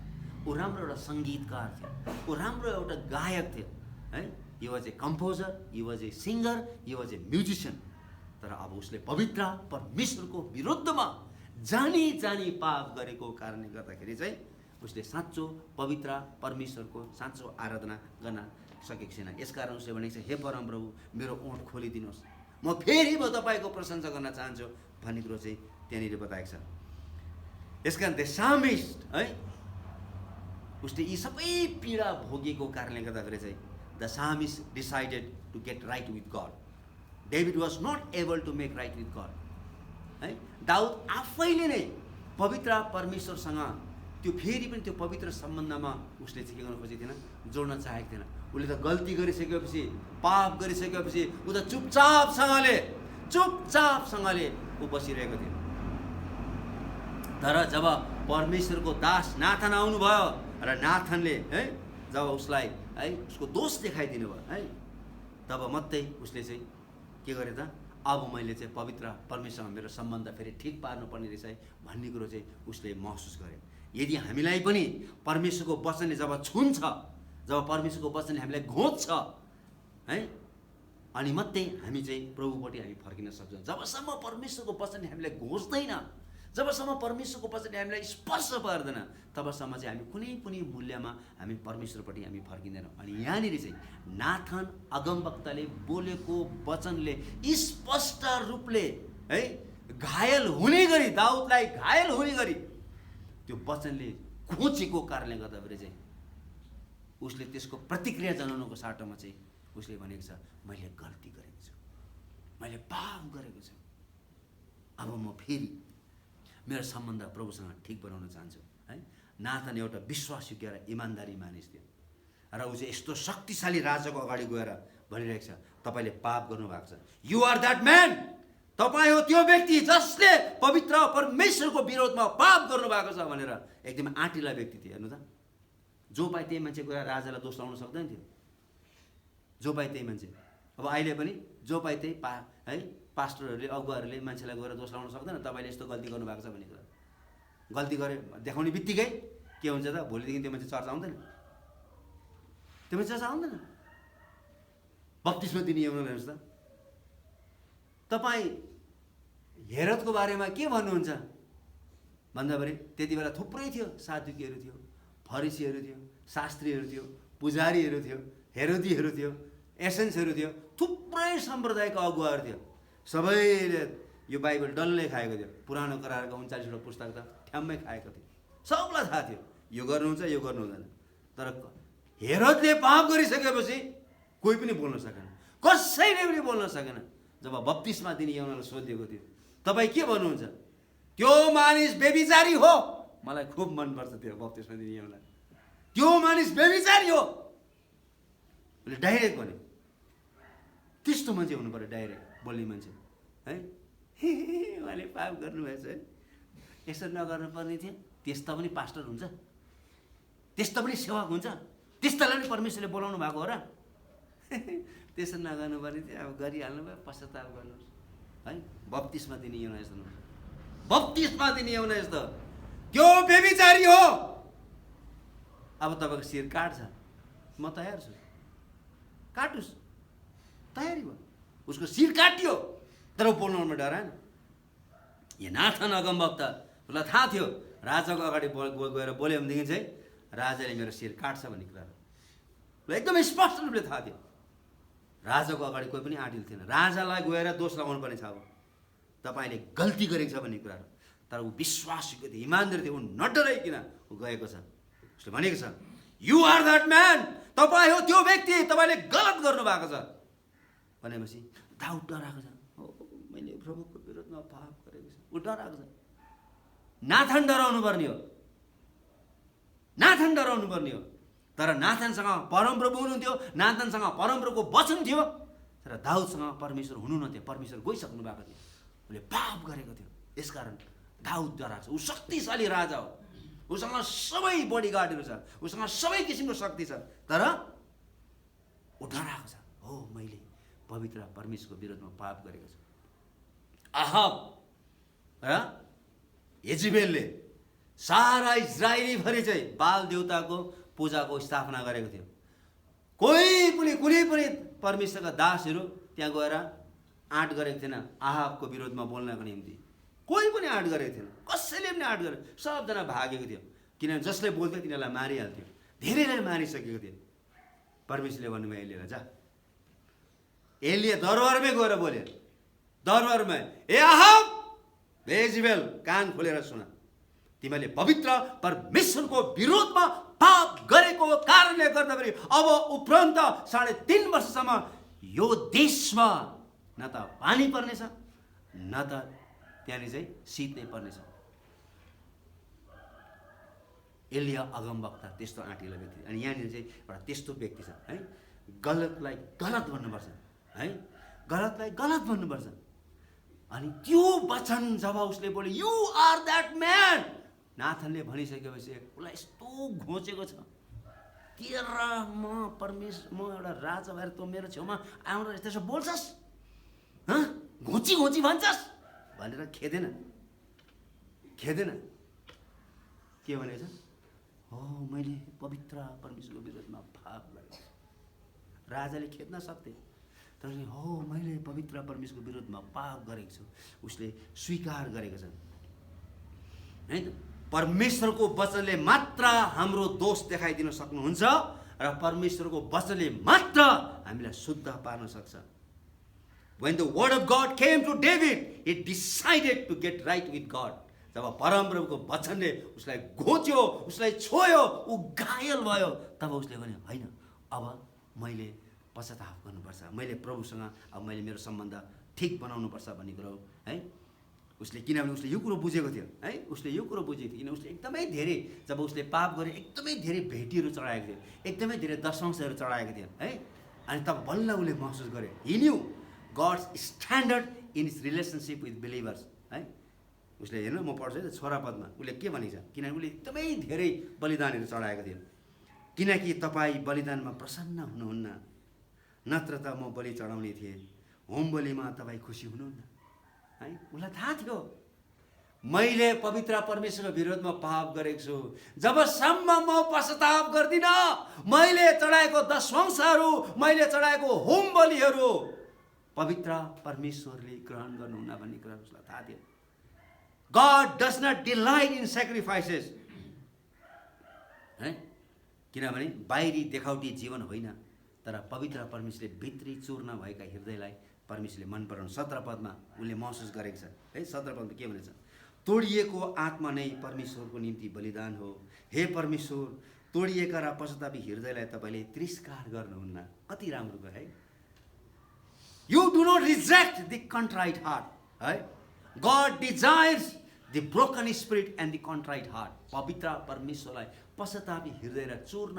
Speaker 1: ऊ राम्रो एउटा सङ्गीतकार थियो, ऊ राम्रो एउटा गायक थियो। है, he was a composer, he was a singer, he was a musician. तर अब उसले पवित्र परमेश्वरको विरुद्धमा जानी जानी पाप गरेको कारणले गर्दाखेरि चाहिँ उसले साँचो पवित्र परमेश्वरको साँचो आराधना गर्न सकेको छैन। यसकारण उसले भनेको छ, हे परमप्रभु मेरो ओठ खोलिदिनुहोस्, म फेरि तपाईँको प्रशंसा गर्न चाहन्छु भन्ने कुरो चाहिँ त्यहाँनिर बताएको छ। यसकारण द सामिस्ट, है, उसले यी सबै पीडा भोगेको कारणले गर्दाखेरि चाहिँ the psalmist decided to get right with God. David was not able to make right with God. है, दाउद आफैले नै पवित्र परमेश्वरसँग त्यो फेरि पनि त्यो पवित्र सम्बन्धमा उसले चाहिँ के गर्न खोजेको थिएन, जोड्न चाहेको थिएन। उसले त गल्ती गरिसकेपछि, पाप गरिसकेपछि ऊ त चुपचापसँगले ऊ बसिरहेको थियो। तर जब परमेश्वरको दास नाथन आउनुभयो र नाथनले, है, जब उसलाई, है, उसको दोष देखाइदिनु भयो, है, तब मात्रै उसले चाहिँ के गरे त, अब मैले चाहिँ पवित्र परमेश्वरसँग मेरो सम्बन्ध फेरि ठिक पार्नुपर्ने रहेछ है भन्ने कुरो चाहिँ उसले महसुस गरे। यदि हामीलाई पनि परमेश्वरको वचनले जब छुन्छ, जब परमेश्वरको वचनले हामीलाई घोच्छ, है, अनि मात्रै हामी चाहिँ प्रभुपट्टि हामी फर्किन सक्छौँ। जबसम्म परमेश्वरको वचनले हामीलाई घोच्दैन, जबसम्म परमेश्वरको वचनले हामीलाई स्पर्श पार्दैन, तबसम्म चाहिँ हामी कुनै पनि मूल्यमा हामी परमेश्वरपट्टि हामी फर्किँदैनौँ। अनि यहाँनिर चाहिँ नाथन अगमवक्ताले बोलेको वचनले स्पष्ट रूपले, है, घायल हुने गरी, दाउदलाई घायल हुने गरी त्यो वचनले घोचेको कारणले गर्दाखेरि चाहिँ उसले त्यसको प्रतिक्रिया जनाउनुको साटोमा चाहिँ उसले भनेको छ, मैले गल्ती गरेको छु, मैले पाप गरेको छु, अब म फेरि मेरो सम्बन्ध प्रभुसँग ठिक बनाउन चाहन्छु। है, नाथन एउटा विश्वासयोग्य र इमान्दारी मानिस थियो र ऊ चाहिँ यस्तो शक्तिशाली राजाको अगाडि गएर भनिरहेको छ, तपाईँले पाप गर्नुभएको छ, यु आर द्याट म्यान, तपाईँ हो त्यो व्यक्ति जसले पवित्र परमेश्वरको विरोधमा पाप गर्नुभएको छ भनेर एकदमै आँटिला व्यक्ति थियो। हेर्नु त, जो पाए त्यही मान्छे गएर राजालाई दोष लाउन सक्दैन थियो। जो पाए त्यही मान्छे। अब अहिले पनि जो पाए त्यही है पास्टरहरूले अगुवाहरूले मान्छेलाई गएर दोष लाउन सक्दैन, तपाईँले यस्तो गल्ती गर्नुभएको छ भन्ने कुरा। गल्ती गरे देखाउने बित्तिकै के हुन्छ त, भोलिदेखि त्यो मान्छे चर्चा आउँदैन, त्यो मान्छे चर्चा आउँदैन। बप्तिस्मा दिने यूहन्ना हेर्नुहोस् त, तपाईँ हेरोदको बारेमा के भन्नुहुन्छ भन्दाखेरि त्यति बेला थुप्रै थियो, सादुकीहरू थियो, फरिसीहरू थियो, शास्त्रीहरू थियो, पुजारीहरू थियो, हेरोदीहरू थियो, एसेन्सहरू थियो, थुप्रै सम्प्रदायका अगुवाहरू थियो। सबैले यो बाइबल डल्लै खाएको थियो। पुरानो करारका 39वटा पुस्तक त ठ्याम्मै खाएको थियो। सबलाई थाहा थियो यो गर्नुहुन्छ यो गर्नु हुँदैन। तर हेरोदले पाप गरिसकेपछि कोही पनि बोल्न सकेन, कसैले पनि बोल्न सकेन। जब बप्तिस्मा दिने यूहन्नालाई सोधिएको थियो तपाईँ के भन्नुहुन्छ, त्यो मानिस व्यभिचारी हो। मलाई खुब मनपर्छ त्यो बप्तिस्मा दिने यूहन्ना, त्यो मानिस व्यभिचारी हो उसले डाइरेक्ट भन्यो। त्यस्तो मान्छे हुनु पर्यो, डाइरेक्ट बोल्ने मान्छे है। उहाँले पाप गर्नुभएछ है, यसो नगर्नु पर्ने थियो। त्यस्ता पनि पास्टर हुन्छ, त्यस्ता पनि सेवक हुन्छ, त्यस्तालाई पनि परमेश्वरले बोलाउनु भएको हो र। त्यसो नगर्नु पर्ने थियो, अब गरिहाल्नु भयो, पश्चाताप गर्नुहोस् है। बप्तिस्मा दिने यूहन्ना यस्तो, बप्तिस्मा दिने यूहन्ना यस्तो, त्यो व्यभिचारी हो। अब तपाईँको शिर काट्छ, म तयार छु, काटुस्, तयारी भयो। उसको शिर काटियो, तर बोल्नुमा डराएन। यो नाथन अगमवक्ता, उसलाई थाहा थियो राजाको अगाडि गएर बोल्यो भनेदेखि चाहिँ राजाले मेरो शिर काट्छ भन्ने कुरा एकदमै स्पष्ट रूपले थाहा थियो। राजाको अगाडि कोही पनि आँटिल थिएन। राजालाई गएर दोष लगाउनु पर्ने छ, अब तपाईँले गल्ती गरेको छ भन्ने कुराहरू। तर ऊ विश्वासीको थियो, इमान्दार थियो, ऊ नडराइकन ऊ गएको छ। उसले भनेको छ यु आर द्याट म्यान, तपाईँ हो त्यो व्यक्ति, तपाईँले गलत गर्नुभएको छ भनेपछि दाउद डराएको छ। हो मैले प्रभुको विरोधमा पाप गरेको छ, ऊ डराएको छ। नाथन डराउनु पर्ने हो, नाथन डराउनु पर्ने हो। तर नाथनसँग परमप्रभु हुनुहुन्थ्यो, नाथनसँग परमप्रभुको वचन थियो, तर दाउदसँग परमेश्वर हुनु नथ्यो। परमेश्वर गइसक्नु भएको थियो, उसले पाप गरेको थियो। यसकारण दाउद डराएको छ। ऊ शक्तिशाली राजा हो, उसँग सबै बडीगार्डहरू छ, उसँग सबै किसिमको शक्ति छ, तर ऊ डराएको छ। हो मैले पवित्र परमेश्वरको विरोधमा पाप गरेको छु। अहाब र यजेबेलले सारा इजरायलीभरि चाहिँ बाल देवताको पूजाको स्थापना गरेको थियो। कुनै पनि परमेश्वरका दासहरू त्यहाँ गएर आँट गरेको थिएन आहाबको विरोधमा बोल्नको निम्ति। कोही पनि आँट गरेको थिएन, कसैले पनि आँट गरेको, सबजना भागेको थियो। किनभने जसले बोल्थ्यो तिनीहरूलाई मारिहाल्थ्यो, धेरैलाई मारिसकेको थियो। परमेश्वरले भन्नुभयो एलियालाई, जा एलिया दरबारमै गएर बोल्यो, दरबारमा, ए आहाब यजेबेल कान खोलेर सुन, तिमीले पवित्र परमेश्वरको विरोधमा पाप गरेको कारणले गर्दाखेरि अब उपरान्त 3.5 वर्षसम्म यो देशमा न त पानी पर्नेछ न त त्यहाँनिर चाहिँ शीत नै पर्नेछ। एलिया अगमवक्ता त्यस्तो आँटिलो व्यक्ति। अनि यहाँनिर चाहिँ एउटा त्यस्तो व्यक्ति छ है, गलतलाई गलत भन्नुपर्छ है, गलतलाई गलत भन्नुपर्छ। अनि त्यो वचन जब उसले बोल्यो यु आर द्याट म्यान, नाथनले भनिसकेपछि उसलाई यस्तो घोचेको छ, तेरा म एउटा राजा भएर तँ मेरो छेउमा आएर त्यसो बोल्छस्, घोची घोची भन्छस् भनेर खेदेन के भनेको छ, हो मैले पवित्र परमेश्वरको विरोधमा पाप गरेको छु। राजाले खेद्न सक्थे, तर हो मैले पवित्र परमेश्वरको विरोधमा पाप गरेको छु उसले स्वीकार गरेको छ है त। परमेश्वरको वचनले मात्र हाम्रो दोष देखाइदिन सक्नुहुन्छ र परमेश्वरको वचनले मात्र हामीलाई शुद्ध पार्न सक्छ। When the word of God came to David, he decided to get right with God. जब परमप्रभुको वचनले उसलाई घोच्यो, उसलाई छोयो, ऊ घायल भयो, तब उसले भन्यो हैन अब मैले पश्चाताप गर्नुपर्छ, मैले प्रभुसँग अब मैले मेरो सम्बन्ध ठिक बनाउनु पर्छ भन्ने कुरो है। उसले किनभने उसले यो कुरो बुझेको थियो है, उसले यो कुरो बुझेको थियो किन उसले एकदमै धेरै जब उसले पाप गरे एकदमै धेरै भेटीहरू चढाएको थियो, एकदमै धेरै दशंशहरू चढाएको थियो है। अनि तब बल्ल उसले महसुस गरे he knew God's standard in his relationship with believers है। उसले हेर्नु म पढ्छु है छोरा पदमा उसले के भनेको छ, किनभने उसले एकदमै धेरै बलिदानहरू चढाएको थियो। किनकि तपाईँ बलिदानमा प्रसन्न हुनुहुन्न, नत्र त म बलि चढाउने थिएँ, होम बलिमा तपाईँ खुसी हुनुहुन्न। है, उसलाई थाहा थियो मैले पवित्र परमेश्वरको विरोधमा पाप गरेको छु। जबसम्म म पश्चाताप गर्दिनँ, मैले चढाएको दशवंशहरू, मैले चढाएको होम बलिहरू पवित्र परमेश्वरले ग्रहण गर्नुहुन्न भन्ने कुरा उसलाई थाहा थियो। God does not delight in sacrifices. है, किनभने बाहिरी देखाउटी जीवन होइन, तर पवित्र परमेश्वरले भित्री चूर्ण भएका हृदयलाई परमेश्वरले मन पराउनु। 17 पदमा उसले महसुस गरेको छ। है, 17 पदमा के भनेछ? तोडिएको आत्मा नै परमेश्वरको निम्ति बलिदान हो। हे परमेश्वर, तोडिएका र पश्चातापी हृदयलाई तपाईँले तिरस्कार गर्नुहुन्न। कति राम्रो कुरा है। You do not reject the contrite heart. है, God desires the broken spirit and the contrite heart. पवित्र परमेश्वरलाई पश्चातापी हृदय र चूर्ण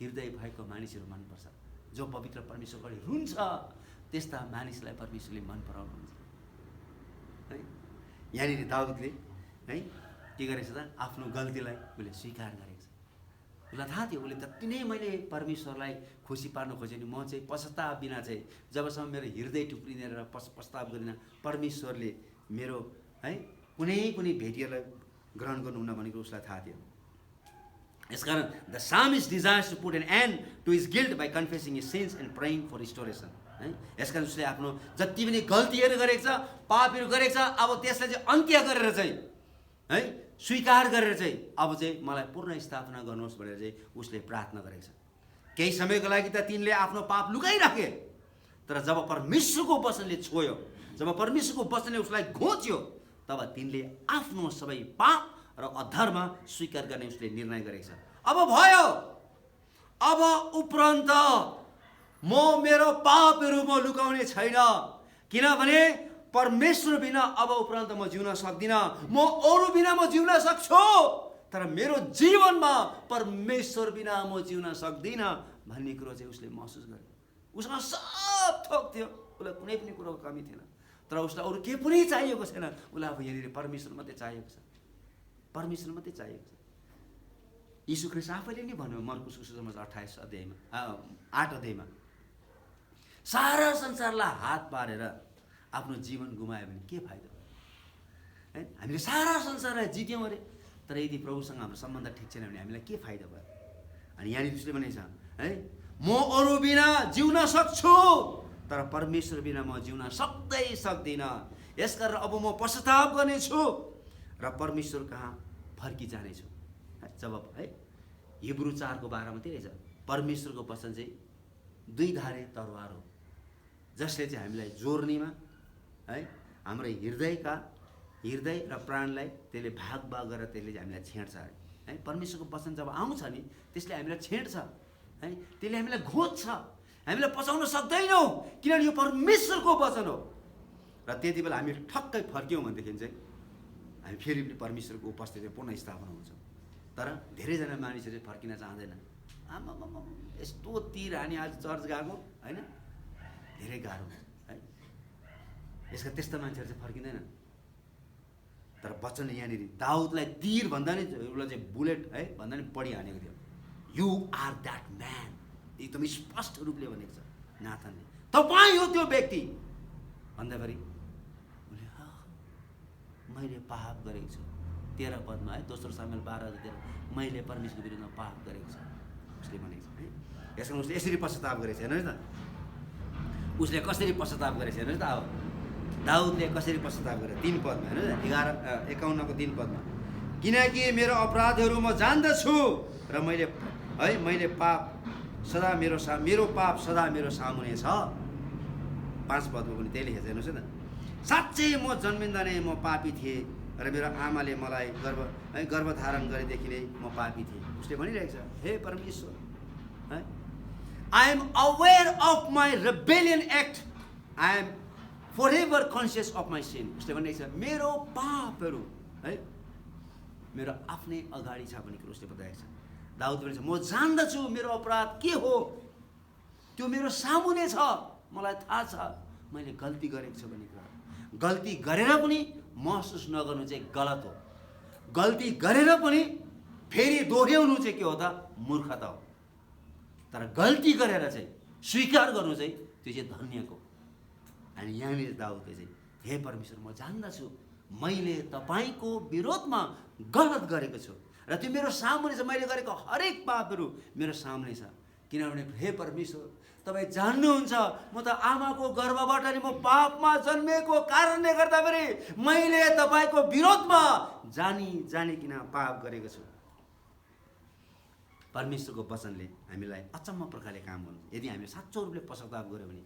Speaker 1: हृदय भएको मानिसहरू मनपर्छ। जो पवित्र परमेश्वरको लागि रुन्छ, त्यस्ता मानिसलाई परमेश्वरले मन पराउनुहुन्छ। है, यहाँनिर दाउदले है के गरेछ त? आफ्नो गल्तीलाई उसले स्वीकार गरेको छ। उसलाई थाहा थियो, उसले जति नै मैले परमेश्वरलाई खुसी पार्न खोजेँ नि, म चाहिँ पश्चाताप बिना चाहिँ जबसम्म मेरो हृदय टुक्रिँदैन र पश्चाताप गर्दिनँ, परमेश्वरले मेरो है कुनै पनि भेटीहरूलाई ग्रहण गर्नुहुन्न भनेको उसलाई थाहा थियो। यसकारण the psalmist desires to put an end to his guilt by confessing his sins and praying for restoration. है, यसकारण उसले आफ्नो जति पनि गल्तीहरू गरेको छ, पापहरू गरेको छ, अब त्यसलाई चाहिँ अन्त्य गरेर चाहिँ है स्वीकार गरेर चाहिँ अब चाहिँ मलाई पूर्ण स्थापना गर्नुहोस् भनेर चाहिँ उसले प्रार्थना गरेको छ। केही समयको लागि त तिनले आफ्नो पाप लुकाइराखे, तर जब परमेश्वरको वचनले छोयो, जब परमेश्वरको वचनले उसलाई घोच्यो, तब तिनले आफ्नो सबै पाप र अधर्म स्वीकार गर्ने उसले निर्णय गरेको छ। अब भयो, अब उपरान्त म मेरो पापहरू म लुकाउने छैन, किनभने परमेश्वर बिना अब उपरान्त म जिउन सक्दिनँ। म अरू बिना म जिउन सक्छु, तर मेरो जीवनमा परमेश्वर बिना म जिउन सक्दिनँ भन्ने कुरो चाहिँ उसले महसुस गर्यो। उसँग सब थोक थियो, उसलाई कुनै पनि कुरोको कमी थिएन, तर उसलाई अरू केही पनि चाहिएको छैन। उसलाई अब यहाँनिर परमेश्वर मात्रै चाहिएको छ, परमेश्वर मात्रै चाहिएको छ। यीशु ख्रीष्ट आफैले नै भन्यो मर्कुस सुसमाचार 28 अध्यायमा 8 अध्यायमा, सारा संसारलाई हात पारेर आफ्नो जीवन गुमायो भने के फाइदा? है, हामीले सारा संसारलाई जित्यौँ अरे, तर यदि प्रभुसँग हाम्रो सम्बन्ध ठिक छैन भने हामीलाई के फाइदा भयो? अनि यहाँनिर उसले भनेको छ है, म अरू बिना जिउन सक्छु, तर परमेश्वर बिना म जिउन सक्दिनँ। यसकारण अब म पश्चाताप गर्नेछु र परमेश्वर कहाँ फर्किजानेछु। जब है हिब्रू 4 को 12 मा त्यही रहेछ, परमेश्वरको वचन चाहिँ 2 धारे तरवार हो, जसले चाहिँ हामीलाई जोर्नीमा है हाम्रो हृदय र प्राणलाई त्यसले भाग गरेर त्यसले चाहिँ हामीलाई छेड्छ है। परमेश्वरको वचन जब आउँछ नि, त्यसले हामीलाई छेड्छ है, त्यसले हामीलाई घोच्छ, हामीलाई पचाउन सक्दैनौँ, किनभने यो परमेश्वरको वचन हो। र त्यति बेला हामी ठक्कै फर्क्यौँ भनेदेखि चाहिँ हामी फेरि पनि परमेश्वरको उपस्थिति पुनः स्थापना हुन्छ। तर धेरैजना मानिसहरू फर्किन चाहँदैन। आमा यस्तो तीर हानी आज चर्च गएको होइन, धेरै गाह्रो हुन्छ है। यसका त्यस्ता मान्छेहरू चाहिँ फर्किँदैन। तर वचनले यहाँनिर दाउदलाई तीर भन्दा नि उसलाई चाहिँ बुलेट है भन्दा नि बढी हानेको थियो। यु आर द्याट म्यान, एकदम स्पष्ट रूपले भनेको छ नाथनले, तपाईँ हो त्यो व्यक्ति भन्दाभरि उसले मैले पाप गरेको छु। 13 पदमा है, दोस्रो सामुएल 12 मैले परमेश्वरको विरुद्धमा पाप गरेको छु उसले भनेको छ है। यसमा उसले यसरी पश्चाताप गरेको छ हेर्नुहोस् न, उसले कसरी पश्चाताप गरेको छ हेर्नुहोस् त। अब दाउदले कसरी पश्चाताप गरे 3 पदमा हेर्नुहोस् न, 51 को 3 पदमा, किनकि मेरो अपराधहरू म जान्दछु र मैले पाप सदा मेरो पाप सदा मेरो सामुने छ। 5 पदमा पनि त्यही लेखेको छ हेर्नुहोस् न, साँच्चै म जन्मिँदा नै म पापी थिएँ र मेरो आमाले मलाई गर्भधारण गरेदेखि नै म पापी थिएँ। उसले भनिरहेको छ, हे परमेश्वर है, I am aware of my rebellion act, I am forever conscious of my sin. उसले भनिरहेको छ मेरो पापहरू है मेरो आफ्नै अगाडि छ भन्ने कुरो उसले बताएको छ। दाउद भन्छ म जान्दछु मेरो अपराध के हो, त्यो मेरो सामुने छ, मलाई थाहा छ मैले गल्ती गरेको छु भन्ने कुरा। गल्ती गरेर पनि महसुस नगर्नु चाहिँ गलत हो। गल्ती गरेर पनि फेरि दोहोऱ्याउनु चाहिँ के हो त? मूर्खता हो। तर गल्ती गरेर चाहिँ स्वीकार गर्नु चाहिँ त्यो चाहिँ धन्यको। अनि यहाँनिर दाउदले चाहिँ हे परमेश्वर म जान्दछु मैले तपाईँको विरोधमा गलत गरेको छु र त्यो मेरो सामुने छ, मैले गरेको हरेक पापहरू मेरो सामुने छ। किनभने हे परमेश्वर तपाईँ जान्नुहुन्छ म त आमाको गर्भबाट नि म पापमा जन्मेको कारणले गर्दाखेरि मैले तपाईँको विरोधमा जानिकिन पाप गरेको छु। परमेश्वरको वचनले हामीलाई अचम्म प्रकारले काम गर्नुहुन्छ। यदि हामीले साँचो रूपले पश्चाताप गऱ्यौँ भने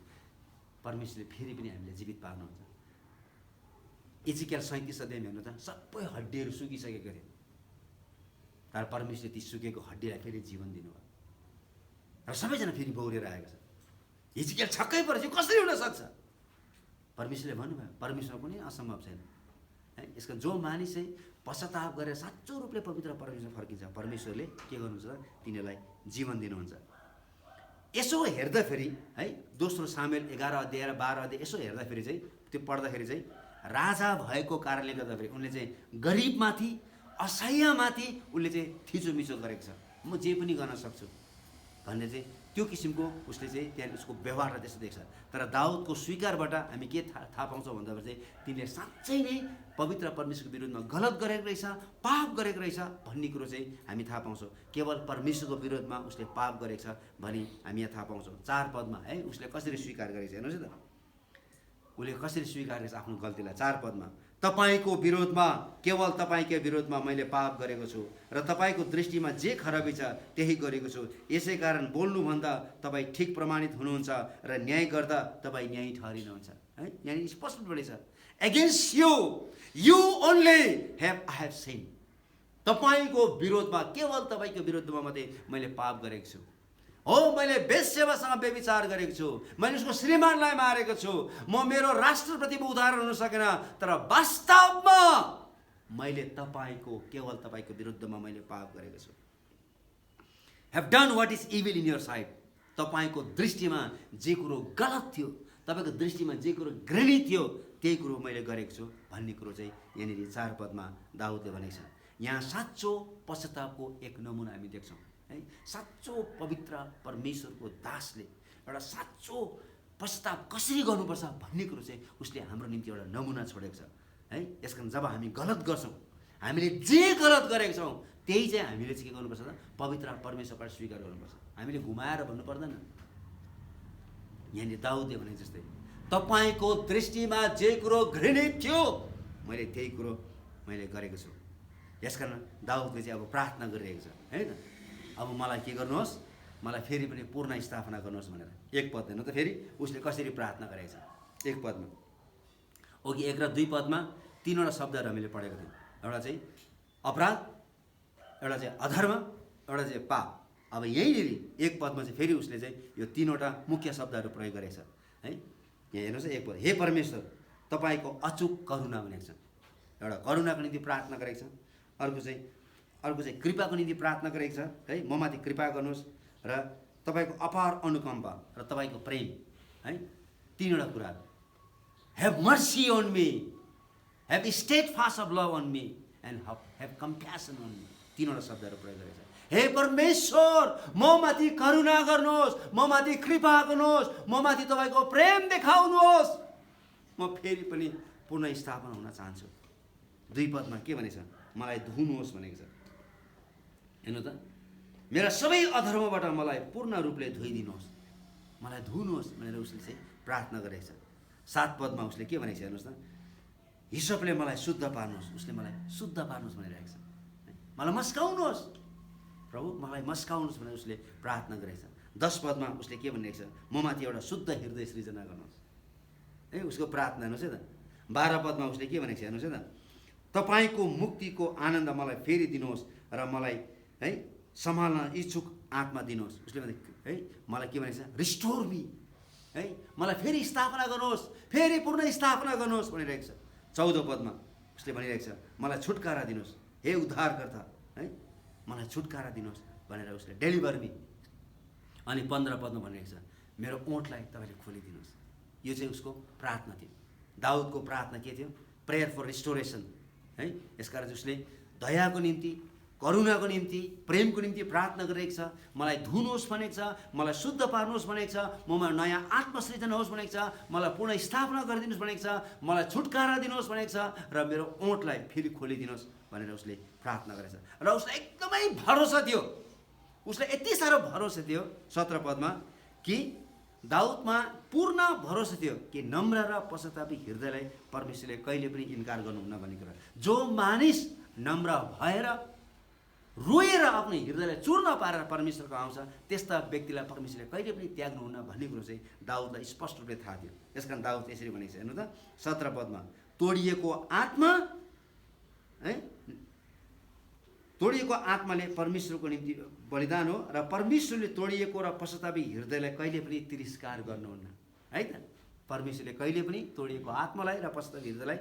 Speaker 1: परमेश्वरले फेरि पनि हामीले जीवित पार्नुहुन्छ। एजिकेल 37 अध्यायमा हेर्नु त सबै हड्डीहरू सुकिसकेको थियो, तर परमेश्वरले ती सुकेको हड्डीलाई फेरि जीवन दिनुभयो र सबैजना फेरि बौरेर आएको छ। एजिकेल छक्कै परेछ, कसरी हुन सक्छ? परमेश्वरले भन्नुभयो परमेश्वर कुनै असम्भव छैन है। यसको जो मानिस चाहिँ पश्चाताप गरेर साँचो रूपले पवित्र परमेश्वर फर्किन्छ परमेश्वरले के गर्नुहुन्छ त तिनीहरूलाई जीवन दिनुहुन्छ। यसो हेर्दाखेरि है दोस्रो सामुएल 11 अध्याय र 12 अध्याय यसो हेर्दाखेरि चाहिँ त्यो पढ्दाखेरि चाहिँ राजा भएको कारणले गर्दाखेरि उनले चाहिँ गरिबमाथि असहायमाथि उनले चाहिँ थिचोमिचो गरेको छ। म जे पनि गर्न सक्छु भन्ने चाहिँ त्यो किसिमको उसले चाहिँ त्यहाँ उसको व्यवहार त्यस्तो देख्छ। तर दाउदको स्वीकारबाट हामी के थाहा पाउँछौँ भन्दाखेरि चाहिँ तिनले साँच्चै नै पवित्र परमेश्वरको विरुद्धमा गलत गरेको रहेछ, पाप गरेको रहेछ भन्ने कुरो चाहिँ हामी थाहा पाउँछौँ। केवल परमेश्वरको विरोधमा उसले पाप गरेको छ भनी हामी यहाँ थाहा पाउँछौँ। 4 पदमा है उसले कसरी स्वीकार गरेको छ हेर्नुहोस् है त, उसले कसरी स्वीकार गरेको छ आफ्नो गल्तीलाई। 4 पदमा तपाईँको विरोधमा केवल तपाईँकै विरोधमा मैले पाप गरेको छु र तपाईँको दृष्टिमा जे खराबी छ त्यही गरेको छु। यसै कारण बोल्नुभन्दा तपाईँ ठिक प्रमाणित हुनुहुन्छ र न्याय गर्दा तपाईँ न्याय ठहरिनुहुन्छ है। यहाँनिर स्पष्ट बोलेको छ against you only I have seen. तपाईँको विरोधमा केवल तपाईँको विरुद्धमा मात्रै मैले पाप गरेको छु। हो मैले बेश्यासँग व्यभिचार गरेको छु, मैले उसको श्रीमानलाई मारेको छु, म मेरो राष्ट्रप्रति उदाहरण हुन सकेन, तर वास्तवमा मैले केवल तपाईँको विरुद्धमा मैले पाप गरेको छु। Have done what is evil in your side. तपाईँको दृष्टिमा जे कुरो गलत थियो, तपाईँको दृष्टिमा जे कुरो घृणित थियो त्यही कुरो मैले गरेको छु भन्ने कुरो चाहिँ यहाँनिर 4 पदमा दाउदले भनेको छ। यहाँ साँचो पश्चातापको एक नमुना हामी देख्छौँ है। साँचो पवित्र परमेश्वरको दासले एउटा साँचो पश्चाताप कसरी गर्नुपर्छ भन्ने कुरो चाहिँ उसले हाम्रो निम्ति एउटा नमुना छोडेको छ है। यसकारण जब हामी गलत गर्छौँ, हामीले जे गलत गरेको छौँ त्यही चाहिँ हामीले चाहिँ के गर्नुपर्छ त पवित्र परमेश्वरबाट स्वीकार गर्नुपर्छ। हामीले घुमाएर भन्नु पर्दैन। यहाँनिर दाउदले भने जस्तै तपाईँको दृष्टिमा जे कुरो घृणित थियो मैले त्यही कुरो मैले गरेको छु। यसकारण दाउदले चाहिँ अब प्रार्थना गरिरहेको छ है त, अब मलाई के गर्नुहोस्, मलाई फेरि पनि पूर्ण स्थापना गर्नुहोस् भनेर। 1 पद हेर्नु त फेरि उसले कसरी प्रार्थना गरेको छ। 1 पदमा ओके 1 र 2 पदमा 3वटा शब्दहरू हामीले पढेको थियौँ। एउटा चाहिँ अपराध, एउटा चाहिँ अधर्म, एउटा चाहिँ पाप। अब यहीँनिर 1 पदमा चाहिँ फेरि उसले चाहिँ यो 3वटा मुख्य शब्दहरू प्रयोग गरेको छ है। यहाँ हेर्नुहोस् 1 पद हे परमेश्वर तपाईँको अचुक करुणा भनेको छ। एउटा करुणाको निम्ति प्रार्थना गरेको छ। अर्को चाहिँ कृपाको निम्ति प्रार्थना गरेको छ है। ममाथि कृपा गर्नुहोस् र तपाईँको अपार अनुकम्पा र तपाईँको प्रेम है। 3वटा कुराहरू have mercy on me, have steadfast of love on me and have compassion on me. 3वटा शब्दहरू प्रयोग गरेको छ। हे परमेश्वर ममाथि करुणा गर्नुहोस्, ममाथि कृपा गर्नुहोस्, ममाथि तपाईँको प्रेम देखाउनुहोस्, म फेरि पनि पुनः स्थापना हुन चाहन्छु। 2 पदमा के भनेको छ, मलाई धुनुहोस् भनेको छ। हेर्नु त मेरा सबै अधर्मबाट मलाई पूर्ण रूपले धोइदिनुहोस्, मलाई धुनुहोस् भनेर उसले चाहिँ प्रार्थना गरेको छ। 7 पदमा उसले के भनेको छ हेर्नुहोस् त, हिसोपले मलाई शुद्ध पार्नुहोस्, उसले मलाई शुद्ध पार्नुहोस् भनिरहेको छ। मलाई मस्काउनुहोस् प्रभु, मलाई मस्काउनुहोस् भनेर उसले प्रार्थना गरेको छ। 10 पदमा उसले के भनिरहेको छ, ममाथि एउटा शुद्ध हृदय सृजना गर्नुहोस् है, उसको प्रार्थना हेर्नुहोस् है त। 12 पदमा उसले के भनेको छ हेर्नुहोस् है त, तपाईँको मुक्तिको आनन्द मलाई फेरि दिनुहोस् र मलाई है सम्हाल्न इच्छुक आत्मा दिनुहोस्। उसले भने है मलाई के भनेको छ, रिस्टोर मी है, मलाई फेरि स्थापना गर्नुहोस्, फेरि पूर्ण स्थापना गर्नुहोस् भनिरहेको छ। 14 पदमा उसले भनिरहेको छ, मलाई छुटकारा दिनुहोस् हे उद्धारकर्ता है, मलाई छुटकारा दिनुहोस् भनेर उसले डेलिभर मी। अनि 15 पदमा भनिरहेको छ, मेरो ओठलाई तपाईँले खोलिदिनुहोस्। यो चाहिँ उसको प्रार्थना थियो। दाउदको प्रार्थना के थियो, प्रेयर फर रिस्टोरेसन है। यसकारण उसले दयाको निम्ति, करुणाको निम्ति, प्रेमको निम्ति प्रार्थना गरिरहेको छ। मलाई धुनुहोस् भनेको छ, मलाई शुद्ध पार्नुहोस् भनेको छ, ममा नयाँ आत्मसृजना होस् भनेको छ, मलाई पूर्ण स्थापना गरिदिनुहोस् भनेको छ, मलाई छुटकारा दिनुहोस् भनेको छ र मेरो ओठलाई फेरि खोलिदिनुहोस् भनेर उसले प्रार्थना गरेछ। र उसलाई एकदमै भरोसा थियो, उसलाई यति साह्रो भरोसा थियो 17 पदमा कि दाउदमा पूर्ण भरोसा थियो कि नम्र र पश्चातापी हृदयलाई परमेश्वरले कहिले पनि इन्कार गर्नुहुन्न भन्ने कुरा। जो मानिस नम्र भएर रोएर आफ्नो हृदयलाई चूर्ण पारेर परमेश्वरको आउँछ, त्यस्ता व्यक्तिलाई परमेश्वरले कहिले पनि त्याग्नुहुन्न भन्ने कुरो चाहिँ दाउदलाई स्पष्ट रूपले थाहा थियो। यसकारण दाउद यसरी भनेको छ, हेर्नु त 17 पदमा, तोडिएको आत्मा है, तोडिएको आत्माले परमेश्वरको निम्ति बलिदान हो र परमेश्वरले तोडिएको र पश्चातापी हृदयलाई कहिले पनि तिरस्कार गर्नुहुन्न है त। परमेश्वरले कहिले पनि तोडिएको आत्मालाई र पश्चातापी हृदयलाई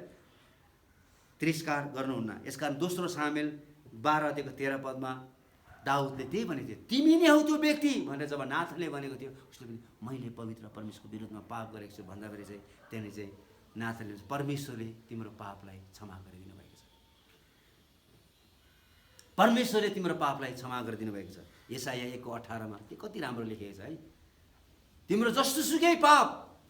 Speaker 1: तिरस्कार गर्नुहुन्न। यसकारण दोस्रो सामुएल 12:13 पदमा दाउदले त्यही भनेको थियो, तिमी नै हौ त्यो व्यक्ति भनेर जब नाथनले भनेको थियो, उसले पनि मैले पवित्र परमेश्वरको विरुद्धमा पाप गरेको छु भन्दाखेरि चाहिँ त्यहाँनिर चाहिँ नाथनले परमेश्वरले तिम्रो पापलाई क्षमा गरिदिनु भएको छ, परमेश्वरले तिम्रो पापलाई क्षमा गरिदिनु भएको छ। यशाया 1:18 त्यो कति राम्रो लेखेको छ है, तिम्रो जस्तो सुकै पाप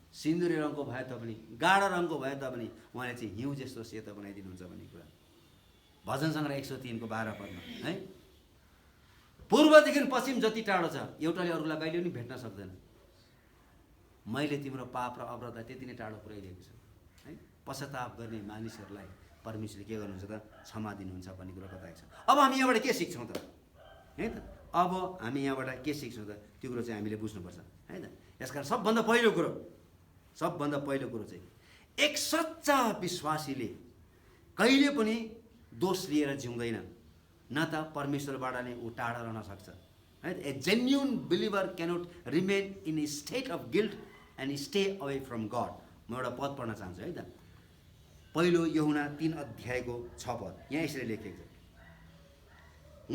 Speaker 1: सिन्दुरी रङको भए तापनि, गाढा रङको भए तापनि उहाँले चाहिँ हिउँ जस्तो सेतो बनाइदिनुहुन्छ भन्ने कुरा भजन सङ्ग्रह 103 को 12 पदमा है। पूर्वदेखि पश्चिम जति टाढो छ, एउटाले अरूलाई कहिले पनि भेट्न सक्दैन, मैले तिम्रो पाप र अपराधलाई त्यति नै टाढो पुर्याइदिएको छु है। पश्चाताप गर्ने मानिसहरूलाई परमेश्वरले के गर्नुहुन्छ त, क्षमा दिनुहुन्छ भन्ने कुरा बताएको छ। अब हामी यहाँबाट के सिक्छौँ त है त, अब हामी यहाँबाट के सिक्छौँ त, त्यो कुरो चाहिँ हामीले बुझ्नुपर्छ है त। यसकारण सबभन्दा पहिलो कुरो चाहिँ एक सच्चा विश्वासीले कहिले पनि दोष लिएर जिउँदैन, न त परमेश्वरबाट नै ऊ टाढा रहन सक्छ है। A genuine believer cannot remain in a state of guilt and stay away from God. म एउटा पद पढ्न चाहन्छु है त, पहिलो यूहन्ना 3:6 पद, यहाँ यसरी लेखेको छ,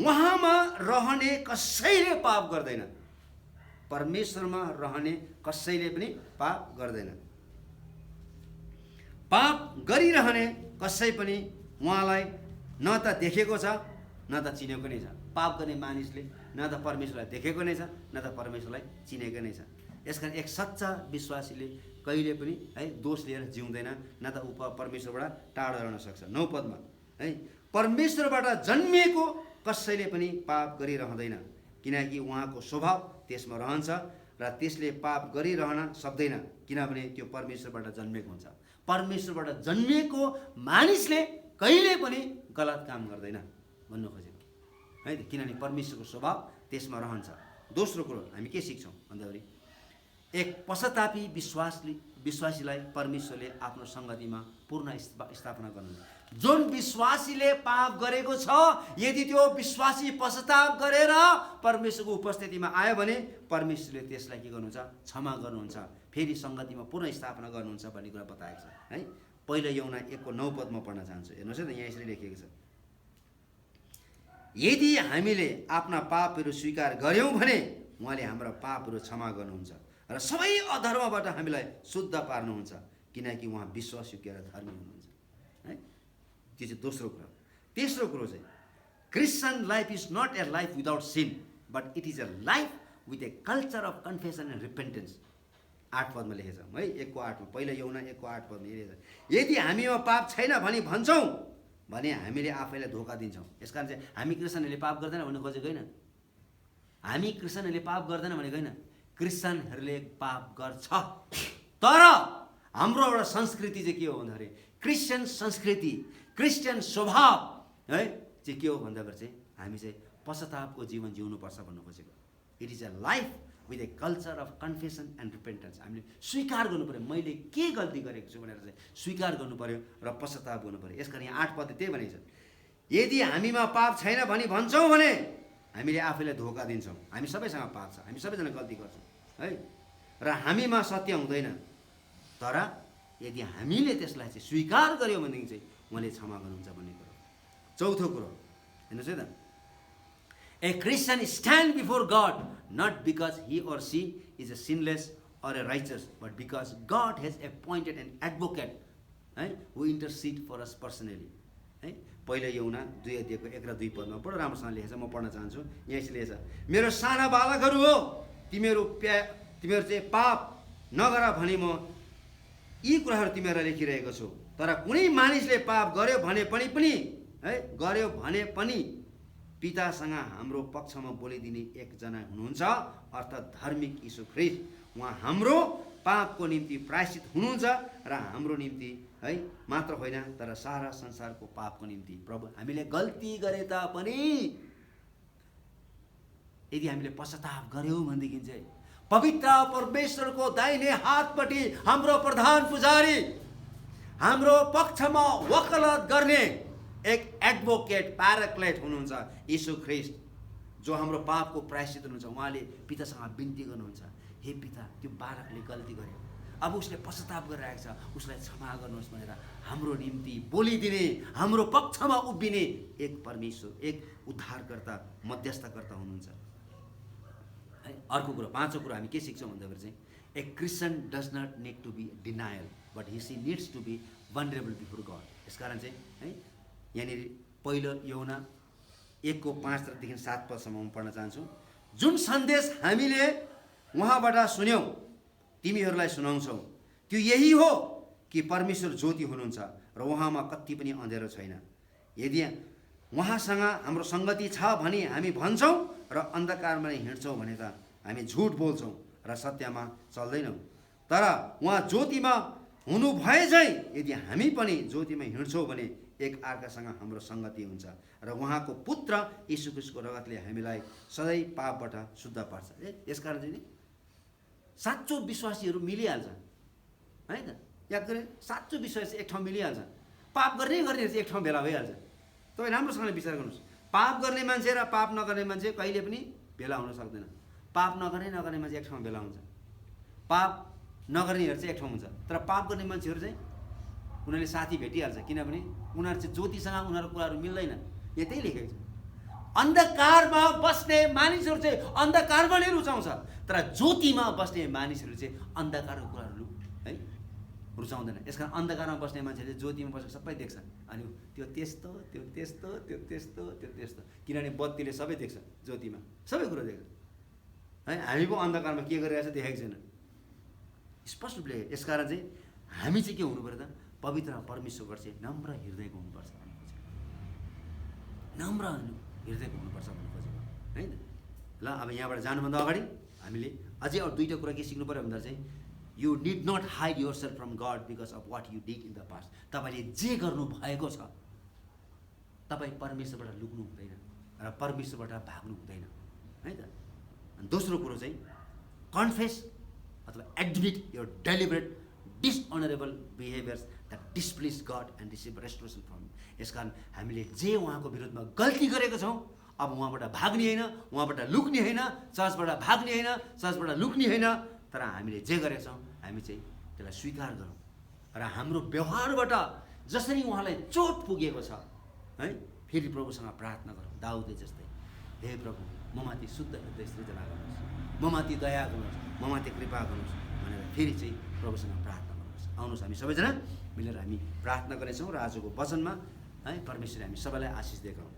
Speaker 1: उहाँमा रहने कसैले पाप गर्दैन, परमेश्वरमा रहने कसैले पनि पाप गर्दैन, पाप गरिरहने कसै पनि उहाँलाई न त देखेको छ न त चिनेको नै छ। पाप गर्ने मानिसले न त परमेश्वरलाई देखेको नै छ न त परमेश्वरलाई चिनेको नै छ। यसकारण एक सच्चा विश्वासीले कहिले पनि है दोष लिएर जिउँदैन, न त ऊ परमेश्वरबाट टाढो रहन सक्छ। 9 पदमा है, परमेश्वरबाट जन्मिएको कसैले पनि पाप गरिरहँदैन, किनकि उहाँको स्वभाव त्यसमा रहन्छ र त्यसले पाप गरिरहन सक्दैन, किनभने त्यो परमेश्वरबाट जन्मेको हुन्छ। परमेश्वरबाट जन्मिएको मानिसले कहिले पनि गलत काम गर्दैन भन्नु खोजेको है त, किनभने परमेश्वरको स्वभाव त्यसमा रहन्छ। दोस्रो कुरो हामी के सिक्छौँ भन्दाखेरि, एक पश्चातापी विश्वासीलाई परमेश्वरले आफ्नो सङ्गतिमा पूर्ण स्थापना गर्नुहुन्छ। जुन विश्वासीले पाप गरेको छ, यदि त्यो विश्वासी पश्चाताप गरेर परमेश्वरको उपस्थितिमा आयो भने परमेश्वरले त्यसलाई के गर्नुहुन्छ, क्षमा गर्नुहुन्छ, फेरि सङ्गतिमा पूर्ण स्थापना गर्नुहुन्छ भन्ने कुरा बताएको छ है। पहिलो यूहन्ना 1:9 पदमा पढ्न चाहन्छु, हेर्नुहोस् है त, यहाँ यसरी लेखेको छ, यदि हामीले आफ्ना पापहरू स्वीकार गर्यौँ भने उहाँले हाम्रा पापहरू क्षमा गर्नुहुन्छ र सबै अधर्मबाट हामीलाई शुद्ध पार्नुहुन्छ, किनकि उहाँ विश्वासयोग्य र धर्मी हुनुहुन्छ है। त्यो चाहिँ दोस्रो कुरा। तेस्रो कुरो चाहिँ, Christian life is not a life without sin, but it is a life with a culture of confession and repentance. 8 पदमा लेखेछ है, 1:8 मा, पहिलो यूहन्ना 1:8 पदमा लेखेछ, यदि हामीमा पाप छैन भनी भन्छौँ भने हामीले आफैलाई धोका दिन्छौँ। यसकारण चाहिँ हामी क्रिस्चियनहरूले पाप गर्दैन भन्नु खोजेको होइन, हामी क्रिस्चियनहरूले पाप गर्दैन भनेको होइन, क्रिस्चियनहरूले पाप गर्छ, तर हाम्रो एउटा संस्कृति चाहिँ के हो भन्दाखेरि, क्रिस्चियन संस्कृति, क्रिस्चियन स्वभाव है चाहिँ के हो भन्दाखेरि चाहिँ हामी चाहिँ पश्चातापको जीवन जिउनुपर्छ भन्नु खोजेको। It is a life with a culture of confession and repentance. हामीले स्वीकार गर्नु पऱ्यो, मैले के गल्ती गरेको छु भनेर चाहिँ स्वीकार गर्नु पऱ्यो र पश्चाताप गर्नु पऱ्यो। यसकारण यहाँ 8 पद त्यही भनेको छ, यदि हामीमा पाप छैन भनी भन्छौँ भने हामीले आफैलाई धोका दिन्छौँ, हामी सबैसँग पाप छ, हामी सबैजना गल्ती गर्छौँ है, र हामीमा सत्य हुँदैन, तर यदि हामीले त्यसलाई चाहिँ स्वीकार गऱ्यौँ भनेदेखि चाहिँ उहाँले क्षमा गर्नुहुन्छ भन्ने कुरो। चौथो कुरो हेर्नुहोस् है त, a Christian stand before God not because he or she is a sinless or a righteous, but because God has appointed an advocate who intercede for us personally। है। पहिलो यूहन्ना 2:1 र 2 पदमा बडो राम्रोसँग लेखेछ, म पढ्न चाहन्छु। यहाँ यसले लेखेछ, मेरो साना बालकहरू हो, तिमीहरू चाहिँ पाप नगर भनी म यी कुराहरू तिमीहरूलाई लेखिरहेको छु। तर कुनै मानिसले पाप गर्यो भने पनि पितासँग हाम्रो पक्षमा बोलिदिने एकजना हुनुहुन्छ, अर्थात् धार्मिक यीशु ख्रीष्ट। उहाँ हाम्रो पापको निम्ति प्रायश्चित हुनुहुन्छ र हाम्रो निम्ति है मात्र होइन तर सारा संसारको पापको निम्ति। प्रभु, हामीले गल्ती गरे तापनि यदि हामीले पश्चाताप गर्यौँ भनेदेखि चाहिँ पवित्र परमेश्वरको दाहिने हातपट्टि हाम्रो प्रधान पुजारी, हाम्रो पक्षमा वकालत गर्ने एक एडभोकेट, प्याराक्लेट हुनुहुन्छ यीशु ख्रीष्ट, जो हाम्रो पापको प्रायश्चित हुनुहुन्छ। उहाँले पितासँग बिन्ती गर्नुहुन्छ, हे पिता, त्यो बालकले गल्ती गर्यो, अब उसले पश्चाताप गरिरहेको छ, उसलाई क्षमा गर्नुहोस् भनेर हाम्रो निम्ति बोलिदिने, हाम्रो पक्षमा उभिने एक परमेश्वर, एक उद्धारकर्ता, मध्यस्थकर्ता हुनुहुन्छ। अर्को कुरो, पाँचौँ कुरो हामी के सिक्छौँ भन्दाखेरि चाहिँ a Christian does not need to be denial but she needs to be vulnerable before God. यसकारण चाहिँ है यहाँनिर पहिलो यूहन्ना 1:5-7 पदसम्म म पढ्न चाहन्छु। जुन सन्देश हामीले उहाँबाट सुन्यौँ तिमीहरूलाई सुनाउँछौँ त्यो यही हो कि परमेश्वर ज्योति हुनुहुन्छ र उहाँमा कति पनि अँध्यारो छैन। यदि उहाँसँग हाम्रो सङ्गति छ भने हामी भन्छौँ र अन्धकारमा हिँड्छौँ भने त हामी झुट बोल्छौँ र सत्यमा चल्दैनौँ। तर उहाँ ज्योतिमा हुनु भए चाहिँ यदि हामी पनि ज्योतिमा हिँड्छौँ भने एक अर्कासँग हाम्रो सङ्गति हुन्छ र उहाँको पुत्र यीशु ख्रीष्टको रगतले हामीलाई सधैँ पापबाट शुद्ध पार्छ। यसकारण चाहिँ साँचो विश्वासीहरू मिलिहाल्छ है त। याद गरे, साँचो विश्वासी एक ठाउँ मिलिहाल्छ। पाप गर्ने चाहिँ एक ठाउँ भेला भइहाल्छ। तपाईँ राम्रोसँगले विचार गर्नुहोस्, पाप गर्ने मान्छे र पाप नगर्ने मान्छे कहिले पनि भेला हुन सक्दैन। पाप नगर्ने मान्छे एक ठाउँमा भेला हुन्छ, पाप नगर्नेहरू चाहिँ एक ठाउँ हुन्छ। तर पाप गर्ने मान्छेहरू चाहिँ उनीहरूले साथी भेटिहाल्छ, किनभने उनीहरू चाहिँ ज्योतिसँग उनीहरूको कुराहरू मिल्दैन। यहाँ त्यही लेखेको छ, अन्धकारमा बस्ने मानिसहरू चाहिँ अन्धकारमा नै रुचाउँछ, तर ज्योतिमा बस्ने मानिसहरू चाहिँ अन्धकारको कुराहरू है रुचाउँदैन। यसकारण अन्धकारमा बस्ने मान्छेले ज्योतिमा बसेको सबै देख्छ, अनि त्यो त्यस्तो त्यो त्यस्तो त्यो त्यस्तो त्यो त्यस्तो, किनभने बत्तीले सबै देख्छ, ज्योतिमा सबै कुरो देख्छ है। हामी पो अन्धकारमा के गरिरहेछ देखेको छैन, स्पष्ट रूपले। यसकारण चाहिँ हामी चाहिँ के हुनु पऱ्यो त, पवित्र परमेश्वरबाट चाहिँ नम्र हृदयको हुनुपर्छ, नम्र हृदयको हुनुपर्छ भन्नु खोजेको है त। ल अब यहाँबाट जानुभन्दा अगाडि हामीले अझै अरू दुईवटा कुरा के सिक्नु पऱ्यो भन्दा चाहिँ you need not hide yourself from God because of what you did in the past. तपाईँले जे गर्नु भएको छ तपाईँ परमेश्वरबाट लुक्नु हुँदैन र परमेश्वरबाट भाग्नु हुँदैन है त। अनि दोस्रो कुरो चाहिँ कन्फेस अथवा admit your deliberate dishonourable behaviours that displease God and receive restoration from. यसकारण हामीले जे उहाँको विरुद्धमा गल्ती गरेको छौँ अब उहाँबाट भाग्ने होइन, उहाँबाट लुक्ने होइन, चर्चबाट भाग्ने होइन, चर्चबाट लुक्ने होइन, तर हामीले जे गरेका छौँ हामी चाहिँ त्यसलाई स्वीकार गरौँ र हाम्रो व्यवहारबाट जसरी उहाँलाई चोट पुगेको छ है फेरि प्रभुसँग प्रार्थना गरौँ दाउदले जस्तै, हे प्रभु ममाथि शुद्ध हृदय सृजना गर्नुहोस्, ममाथि दया गर्नुहोस्, ममाथि कृपा गर्नुहोस् भनेर फेरि चाहिँ प्रभुसँग प्रार्थना गर्नुहोस्। आउनुहोस् हामी सबैजना मिलेर हामी प्रार्थना गर्नेछौँ र आजको वचनमा है परमेश्वरले हामी सबैलाई आशिष दिएका हुन्।